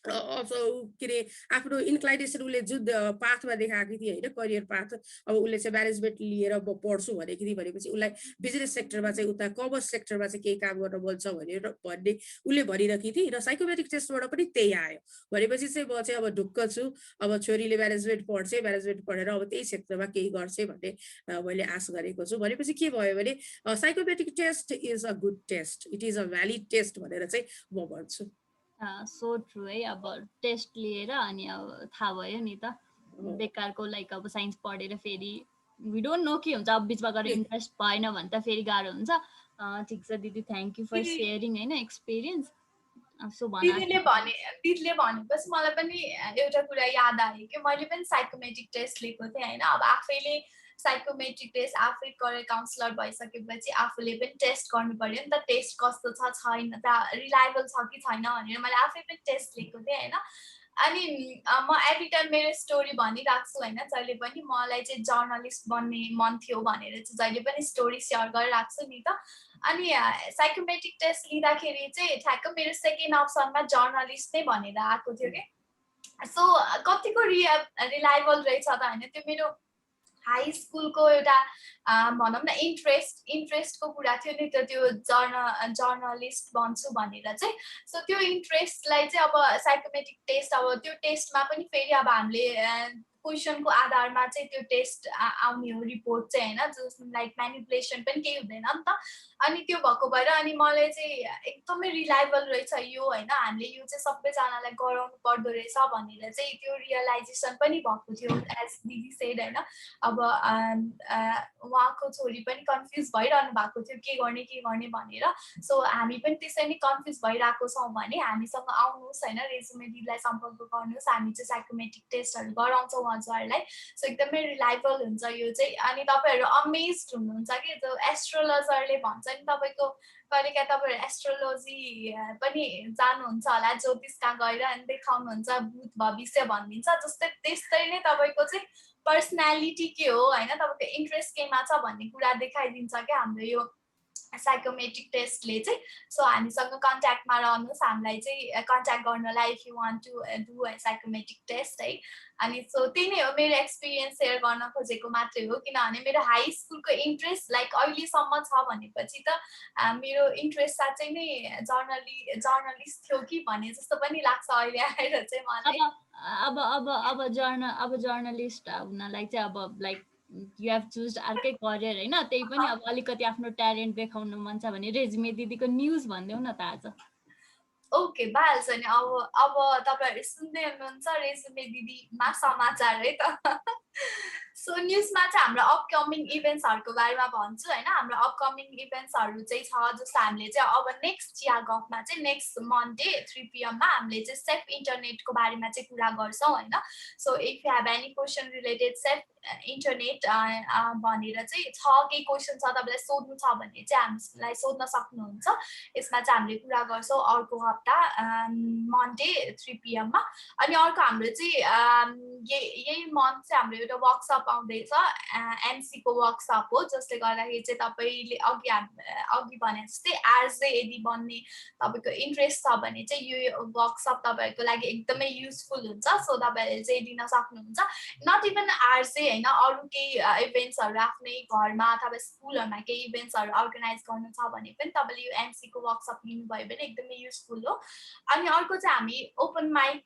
के अरे आफ्नो इन्क्लाइनेसन उसले जुन पाथमा देखाएको थिए होइन करियर पाथ अब उसले चाहिँ म्यानेजमेन्ट लिएर म पढ्छु भनेको थिएँ भनेपछि उसलाई बिजनेस सेक्टरमा चाहिँ उता कमर्स सेक्टरमा चाहिँ केही काम गर्न मन छ भन्ने उसले भनिरहेकी थिए र साइकोमेट्रिक टेस्टबाट पनि त्यही आयो भनेपछि चाहिँ म चाहिँ अब ढुक्क छु अब छोरीले म्यानेजमेन्ट पढेर अब त्यही क्षेत्रमा केही गर्छ भन्ने मैले आश गरेको छु भनेपछि के भयो भने psychometric test is a good test it is a valid test भनेर चाहिँ म भन्छु सो ट्रु है अब टेस्ट लिएर अनि अब थाहा भयो नि त बेकारको लाइक अब साइन्स पढेर फेरि वी डोन्ट नो के हुन्छ अब बिचमा गएर इन्ट्रेस्ट भएन भने त फेरि गाह्रो हुन्छ ठिक छ दिदी, थ्याङ्क यू फर सेयरिङ होइन एक्सपिरियन्स। सो दिदीले भनेपछि मलाई पनि एउटा कुरा याद आयो कि मैले पनि साइकोमेट्रिक टेस्ट लिएको थिएँ होइन। अब आफैले साइकोमेट्रिक टेस्ट आफै करियर काउन्सिलर भइसकेपछि आफूले पनि टेस्ट गर्नु पर्यो नि त, टेस्ट कस्तो छ छैन त, रिलायबल छ कि छैन भनेर मैले आफै पनि टेस्ट लिएको थिएँ होइन। अनि म एभ्री टाइम मेरो स्टोरी भनिरहेको छु होइन, जहिले पनि मलाई चाहिँ जर्नलिस्ट बन्ने मन थियो भनेर चाहिँ जहिले पनि स्टोरी सेयर गरिरहेको छु नि त। अनि साइकोमेट्रिक टेस्ट लिँदाखेरि चाहिँ ठ्याक्क मेरो सेकेन्ड अप्सनमा जर्नलिस्ट नै भनेर आएको थियो कि। सो कतिको रिलायबल रहेछ त होइन, त्यो मेरो हाई स्कुलको एउटा भनौँ न इन्ट्रेस्टको कुरा थियो नि त, त्यो जर्नलिस्ट बन्छु भनेर चाहिँ। सो त्यो इन्ट्रेस्टलाई चाहिँ अब साइकोमेट्रिक टेस्ट, अब त्यो टेस्टमा पनि फेरि अब हामीले क्वेसनको आधारमा चाहिँ त्यो टेस्ट आउने हो रिपोर्ट चाहिँ होइन, जसमा लाइक म्यानिपुलेसन पनि केही हुँदैन नि त। अनि त्यो भएको भएर अनि मलाई चाहिँ एकदमै रिलायबल रहेछ यो होइन, हामीले यो चाहिँ सबैजनालाई गराउनु पर्दो रहेछ भनेर चाहिँ त्यो रियलाइजेसन पनि भएको थियो एज दिदी सेड होइन। अब उहाँको छोरी पनि कन्फ्युज भइरहनु भएको थियो के गर्ने भनेर। सो हामी पनि त्यसरी नै कन्फ्युज भइरहेको छौँ भने हामीसँग आउनुहोस् होइन, रेजुमे दिदीलाई सम्पर्क गर्नुहोस्, हामी चाहिँ साइकोमेट्रिक टेस्टहरू गराउँछौँ हजुरहरूलाई। सो एकदमै रिलायबल हुन्छ यो चाहिँ। अनि तपाईँहरू अमेज्ड हुनुहुन्छ कि जो एस्ट्रोलोजरले भन्छ नि तपाईँको कहिलेकाहीँ तपाईँहरू एस्ट्रोलोजी पनि जान्नुहुन्छ होला, ज्योतिष कहाँ गएर अनि देखाउनुहुन्छ भूत भविष्य भनिदिन्छ, जस्तै त्यस्तै नै तपाईँको चाहिँ पर्सनालिटी के हो होइन, तपाईँको इन्ट्रेस्ट केमा छ भन्ने कुरा देखाइदिन्छ क्या हाम्रो यो साइकोमेट्रिक टेस्टले चाहिँ। सो हामीसँग कन्ट्याक्टमा रहनुहोस्, हामीलाई चाहिँ कन्ट्याक्ट गर्नलाई if you want to do psychometric test है। अनि सो त्यही नै हो, मेरो एक्सपिरियन्स सेयर गर्न खोजेको मात्रै हो, किनभने मेरो हाई स्कुलको इन्ट्रेस्ट लाइक अहिलेसम्म छ भनेपछि त मेरो इन्ट्रेस्ट साँच्चै नै जर्नलिस्ट थियो कि भने जस्तो पनि लाग्छ अहिले आएर चाहिँ मलाई। अब जर्नलिस्ट हुनलाई चाहिँ अब लाइक यु हेभ चुज अर्कै करियर होइन, त्यही पनि अब अलिकति आफ्नो ट्यालेन्ट देखाउनु मन छ भने रेजुमे दिदीको न्युज भनिदेऊ न त आज। ओके भइहाल्छ नि। अब तपाईँहरू सुन्दै हुनुहुन्छ रेजुमे दिदीमा समाचार है त। सो न्युजमा चाहिँ हाम्रो अपकमिङ इभेन्ट्सहरूको बारेमा भन्छु होइन। हाम्रो अपकमिङ इभेन्ट्सहरू चाहिँ छ, जस्तो हामीले चाहिँ अब नेक्स्ट चिया गफमा चाहिँ नेक्स्ट मन्डे 3 PM मा हामीले चाहिँ सेफ इन्टरनेटको बारेमा चाहिँ कुरा गर्छौँ होइन। So if you have any question related safe internet भनेर चाहिँ छ, केही क्वेसन छ तपाईँलाई सोध्नु छ भने चाहिँ हामीलाई सोध्न सक्नुहुन्छ। यसमा चाहिँ हामीले कुरा गर्छौँ अर्को हप्ता मन्डे 3 PM मा। अनि अर्को हाम्रो चाहिँ यही मन्थ चाहिँ हाम्रो एउटा वर्कसप आउँदैछ, एमसीको वर्कसप हो, जसले गर्दाखेरि चाहिँ तपाईँले अघि भने जस्तै आरजे यदि बन्ने तपाईँको इन्ट्रेस्ट छ भने चाहिँ यो वर्कसप तपाईँहरूको लागि एकदमै युजफुल हुन्छ। सो तपाईँहरूले चाहिँ लिन सक्नुहुन्छ। नट इभन आरजे होइन, अरू केही इभेन्ट्सहरू आफ्नै घरमा अथवा स्कुलहरूमा केही इभेन्ट्सहरू अर्गनाइज गर्नु छ भने पनि तपाईँले यो एमसीको वर्कसप लिनुभयो भने एकदमै युजफुल हो। अनि अर्को चाहिँ हामी ओपन माइक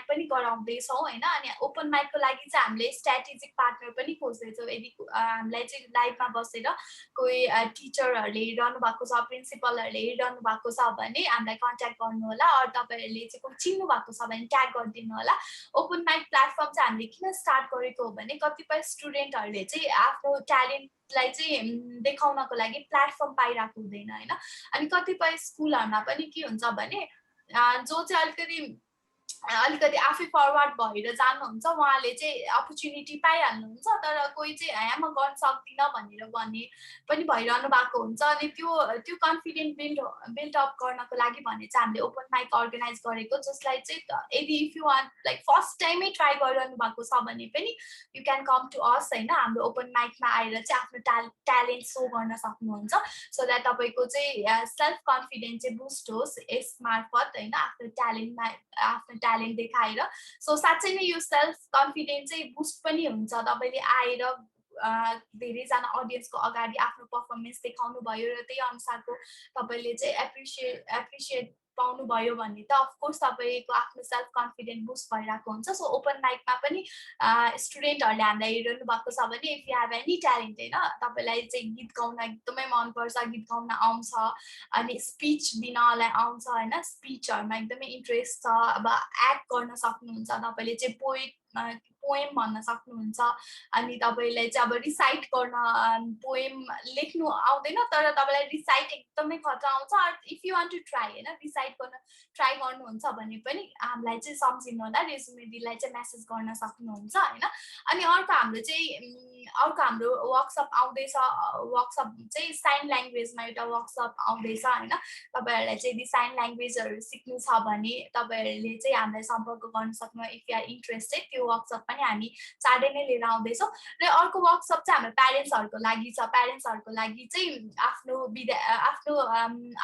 पनि गराउँदैछौँ होइन। अनि ओपन माइकको लागि चाहिँ हामीले स्ट्राटेजिक पार्टनर पनि खोज्दैछौँ। यदि हामीलाई चाहिँ लाइभमा बसेर कोही टिचरहरूले हेरिरहनु भएको छ, प्रिन्सिपलहरूले हेरिरहनु भएको छ भने हामीलाई कन्ट्याक्ट गर्नु होला। अरू तपाईँहरूले चाहिँ कोही चिन्नु भएको छ भने ट्याग गरिदिनु होला। ओपन माइक प्लेटफर्म चाहिँ हामीले किन स्टार्ट गरेको हो भने कतिपय स्टुडेन्टहरूले चाहिँ आफ्नो ट्यालेन्टलाई चाहिँ देखाउनको लागि प्लेटफर्म पाइरहेको हुँदैन होइन। अनि कतिपय स्कुलहरूमा पनि के हुन्छ भने जो चाहिँ अलिकति आफै फरवर्ड भएर जानुहुन्छ उहाँले चाहिँ अपर्च्युनिटी पाइहाल्नुहुन्छ, तर कोही चाहिँ म गर्न सक्दिनँ भनेर भन्ने पनि भइरहनु भएको हुन्छ। अनि त्यो कन्फिडेन्ट बिल्डअप गर्नको लागि भने चाहिँ हामीले ओपन माइक अर्गनाइज गरेको, जसलाई चाहिँ यदि if you want like first टाइमै ट्राई गरिरहनु भएको छ भने पनि you can come to us होइन। हाम्रो ओपन माइकमा आएर चाहिँ आफ्नो ट्यालेन्ट सो गर्न सक्नुहुन्छ, सो द्याट तपाईँको चाहिँ सेल्फ कन्फिडेन्स चाहिँ बुस्ट होस् यस मार्फत होइन, आफ्नो ट्यालेन्ट देखाएर। सो साँच्चै नै यो सेल्फ कन्फिडेन्स चाहिँ बुस्ट पनि हुन्छ। तपाईँले आएर धेरैजना अडियन्सको अगाडि आफ्नो पर्फर्मेन्स देखाउनु भयो र त्यही अनुसारको तपाईँले चाहिँ एप्रिसिएट पाउनुभयो भने त अफकोर्स तपाईँको आफ्नो सेल्फ कन्फिडेन्ट बुस्ट भइरहेको हुन्छ। सो ओपन माइकमा पनि स्टुडेन्टहरूले हामीलाई हेरिरहनु भएको छ भने if you have any talent होइन, तपाईँलाई चाहिँ गीत गाउन एकदमै मनपर्छ, गीत गाउन आउँछ अनि स्पिच दिनलाई आउँछ होइन, स्पिचहरूमा एकदमै इन्ट्रेस्ट छ, अब एक्ट गर्न सक्नुहुन्छ, तपाईँले चाहिँ पोएम भन्न सक्नुहुन्छ अनि तपाईँलाई चाहिँ अब रिसाइट गर्न पोएम लेख्नु आउँदैन तर तपाईँलाई रिसाइट एकदमै खतरा आउँछ if you want to try होइन रिसाइट गर्न ट्राई गर्नुहुन्छ भने पनि हामीलाई चाहिँ सम्झिनु होला रेजुमे दिदीलाई चाहिँ मेसेज गर्न सक्नुहुन्छ होइन अनि अर्को हाम्रो वर्कसप आउँदैछ वर्कसप चाहिँ साइन ल्याङ्ग्वेजमा एउटा वर्कसप आउँदैछ होइन तपाईँहरूलाई चाहिँ यदि साइन ल्याङ्ग्वेजहरू सिक्नु छ भने तपाईँहरूले चाहिँ हामीलाई सम्पर्क गर्न सक्नु इफ यु आर इन्ट्रेस्टेड त्यो वर्कसप पनि हामी चाँडै नै लिएर आउँदैछौँ र अर्को वर्कसप चाहिँ हाम्रो प्यारेन्ट्सहरूको लागि छ प्यारेन्ट्सहरूको लागि चाहिँ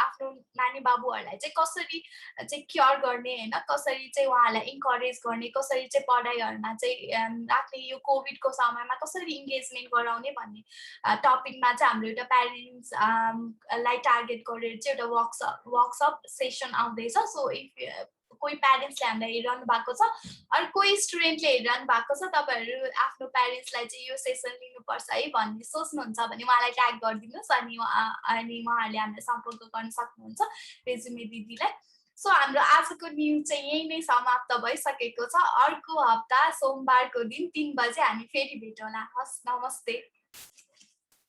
आफ्नो नानी बाबुहरूलाई चाहिँ कसरी चाहिँ केयर गर्ने होइन कसरी चाहिँ उहाँहरूलाई इन्करेज गर्ने कसरी चाहिँ पढाइहरूमा चाहिँ राख्ने यो कोभिडको समयमा कसरी इङ्गेजमेन्ट गराउने भन्ने टपिकमा चाहिँ हाम्रो एउटा प्यारेन्ट्सलाई टार्गेट गरेर चाहिँ एउटा वर्कसप सेसन आउँदैछ सो इफ कोही प्यारेन्ट्सले हामीलाई हेरिरहनु भएको छ अरू कोही स्टुडेन्टले हेरिरहनु भएको छ तपाईँहरू आफ्नो प्यारेन्ट्सलाई चाहिँ यो सेसन लिनुपर्छ है भन्ने सोच्नुहुन्छ भने उहाँलाई ट्याग गरिदिनुहोस् अनि उहाँहरूले हामीलाई सम्पर्क गर्न सक्नुहुन्छ रेजुमे दिदीलाई सो हाम्रो आजको न्युज चाहिँ यही नै समाप्त भइसकेको छ अर्को हप्ता सोमबारको दिन 3 बजे हामी फेरि भेटौँला हस् नमस्ते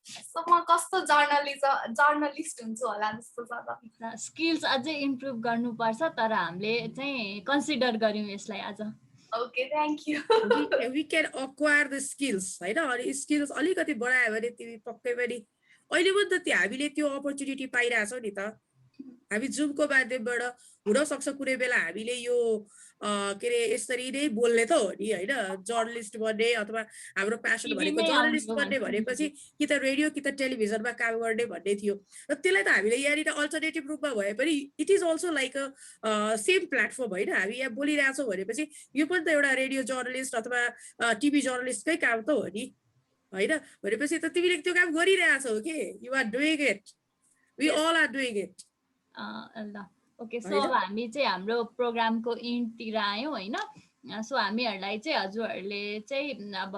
सो म कस्तो जर्नलिस्ट हुन्छु होला जस्तो छ स्किल्स अझै इम्प्रुभ गर्नुपर्छ तर हामीले चाहिँ कन्सिडर गर्यौँ यसलाई आज okay thank you we can acquire the skills हैन अनि स्किल्स अलिकति बढायो भने तिमी पक्कै पनि अहिले पनि त हामीले त्यो अपर्च्युनिटी पाइरहेछौँ नि त हामी जुमको माध्यमबाट हुनसक्छ कुनै बेला हामीले यो के अरे यसरी नै बोल्ने त हो नि होइन जर्नलिस्ट बन्ने अथवा हाम्रो प्यासन भनेको जर्नलिस्ट बन्ने भनेपछि कि त रेडियो कि त टेलिभिजनमा काम गर्ने भन्ने थियो र त्यसलाई त हामीले यहाँनिर अल्टरनेटिभ रूपमा भए पनि it is also like a same platform होइन हामी यहाँ बोलिरहेछौँ भनेपछि यो पनि त एउटा रेडियो जर्नलिस्ट अथवा टिभी जर्नलिस्टकै काम त हो नि होइन भनेपछि त तिमीले त्यो काम गरिरहेछौ के you are doing it we all are doing it ल ओके सो अब हामी चाहिँ हाम्रो प्रोग्रामको इन्डतिर आयौँ होइन सो हामीहरूलाई चाहिँ हजुरहरूले चाहिँ अब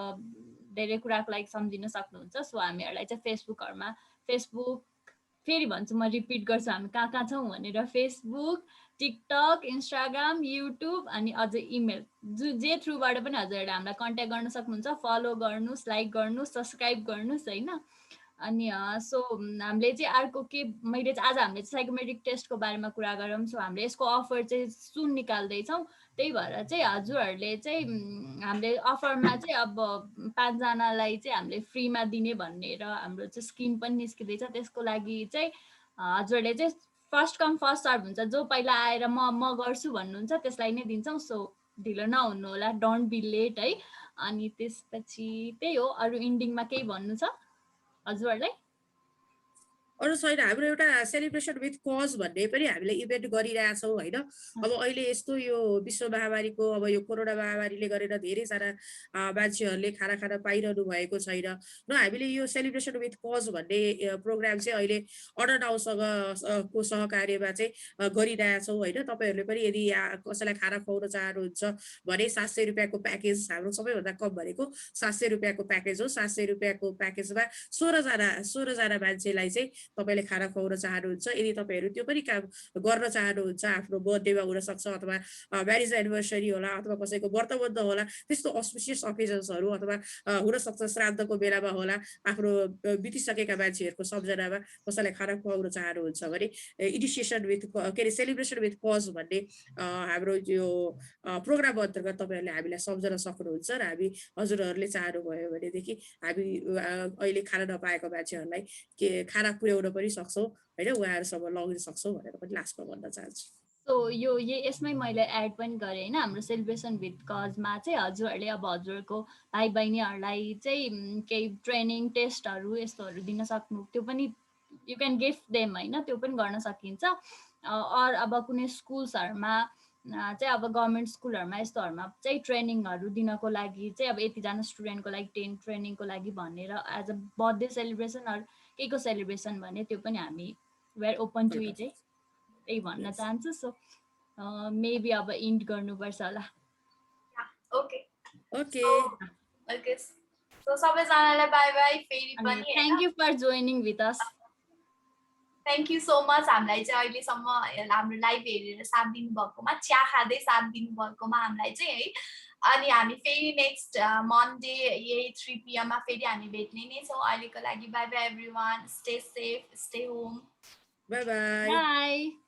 धेरै कुराको लागि सम्झिन सक्नुहुन्छ सो हामीहरूलाई चाहिँ फेसबुक फेरि भन्छु म रिपिट गर्छु हामी कहाँ छौँ भनेर फेसबुक टिकटक इन्स्टाग्राम युट्युब अनि अझै इमेल जे थ्रुबाट पनि हजुरहरूले हामीलाई कन्ट्याक्ट गर्न सक्नुहुन्छ फलो गर्नुहोस् लाइक गर्नुहोस् सब्सक्राइब गर्नुहोस् होइन अनि सो हामीले चाहिँ अर्को के मैले चाहिँ आज हामीले चाहिँ साइकोमेट्रिक टेस्टको बारेमा कुरा गरौँ सो हामीले यसको अफर चाहिँ सुन निकाल्दैछौँ त्यही भएर चाहिँ हजुरहरूले चाहिँ हामीले अफरमा चाहिँ अब 5 जनालाई चाहिँ हामीले फ्रीमा दिने भनेर हाम्रो चाहिँ स्किम पनि निस्किँदैछ त्यसको लागि चाहिँ हजुरहरूले चाहिँ फर्स्ट कम फर्स्ट सर्भ हुन्छ जो पहिला आएर म गर्छु भन्नुहुन्छ त्यसलाई नै दिन्छौँ सो ढिलो नहुनु होला डोन्ट बी लेट है अनि त्यसपछि त्यही हो अरू इन्डिङमा केही भन्नु छ हजुरहरूलाई अरू छैन हाम्रो एउटा सेलिब्रेसन विथ कज भन्ने पनि हामीले इभेन्ट गरिरहेछौँ होइन अब अहिले यस्तो यो विश्व महामारीको अब यो कोरोना महामारीले गरेर धेरैजना मान्छेहरूले खाना खान पाइरहनु भएको छैन र हामीले यो सेलिब्रेसन विथ कज भन्ने प्रोग्राम चाहिँ अहिले अडनाउसँग को सहकार्यमा चाहिँ गरिरहेछौँ होइन तपाईँहरूले पनि यदि कसैलाई खाना खुवाउन चाहनुहुन्छ भने 700 रुपियाँको प्याकेज हाम्रो सबैभन्दा कम भनेको 700 रुपियाँको प्याकेज हो 700 रुपियाँको प्याकेजमा 16 जना मान्छेलाई चाहिँ तपाईले खाना खुवाउन चाहनुहुन्छ यदि तपाईहरु त्यो पनि काम गर्न चाहनुहुन्छ आफ्नो बर्थडेमा हुन सक्छ अथवा म्यारेज एनिभर्सरी होला अथवा कसैको व्रतबन्ध होला त्यस्तो अस्पिसियस अकेजन्सहरु अथवा हुन सक्छ श्राद्धको बेलामा होला आफ्नो बितिसकेका मान्छेहरुको सम्झनामा कसैलाई खाना खुवाउन चाहनुहुन्छ भने इनिसिएसन विथ के रे सेलिब्रेसन विथ कज भन्ने हाम्रो यो प्रोग्राम अन्तर्गत तपाईहरुले हामीलाई सम्झन सक्नुहुन्छ र हामी हजुरहरुले चाहनुभयो भनेदेखि हामी अहिले खाना नपाएको मान्छेहरुलाई के खाना पुर्याउन पनि सक्छौं हैन उहाँहरुसँग लगिन सक्छौं भनेर पनि लास्टमा भन्न चाहन्छु। सो यो यसमै मैले एड पनि गरे हैन हाम्रो सेलिब्रेसन विथ कजमा चाहिँ हजुरहरुले अब हजुरको भाइ बहिनीहरुलाई चाहिँ केही ट्रेनिङ टेस्टहरु यस्तोहरु दिन सक्नु त्यो पनि यु क्यान गिफ्ट देम हैन त्यो पनि गर्न सकिन्छ और अब कुनै स्कुल्सहरुमा चाहिँ अब गभर्नमेन्ट स्कुलहरुमा यस्तोहरुमा चाहिँ ट्रेनिङहरु दिनको लागि चाहिँ अब यति जना स्टुडेन्टको लागि 10 ट्रेनिङको लागि भनेर as a birthday celebration or केको सेलिब्रेसन भने त्यो पनि हामी वेयर ओपन टु इट त्यही भन्न चाहन्छु सो मेबी अब इन्ड गर्नुपर्छ होला ओके ओके ओके सो सबैजनालाई बाइ बाइ फेरि पनि thank you for joining with us thank you so much हामीलाई चाहिँ अहिलेसम्म हाम्रो लाइभ हेरेर साथ दिनुभएकोमा चिया खाँदै साथ दिनुभएकोमा हामीलाई चाहिँ है अनि हामी फेरि नेक्स्ट मन्डे यही 3 PM मा फेरि हामी भेट्ने नै छौँ अहिलेको लागि by by everyone stay safe stay home by by Bye.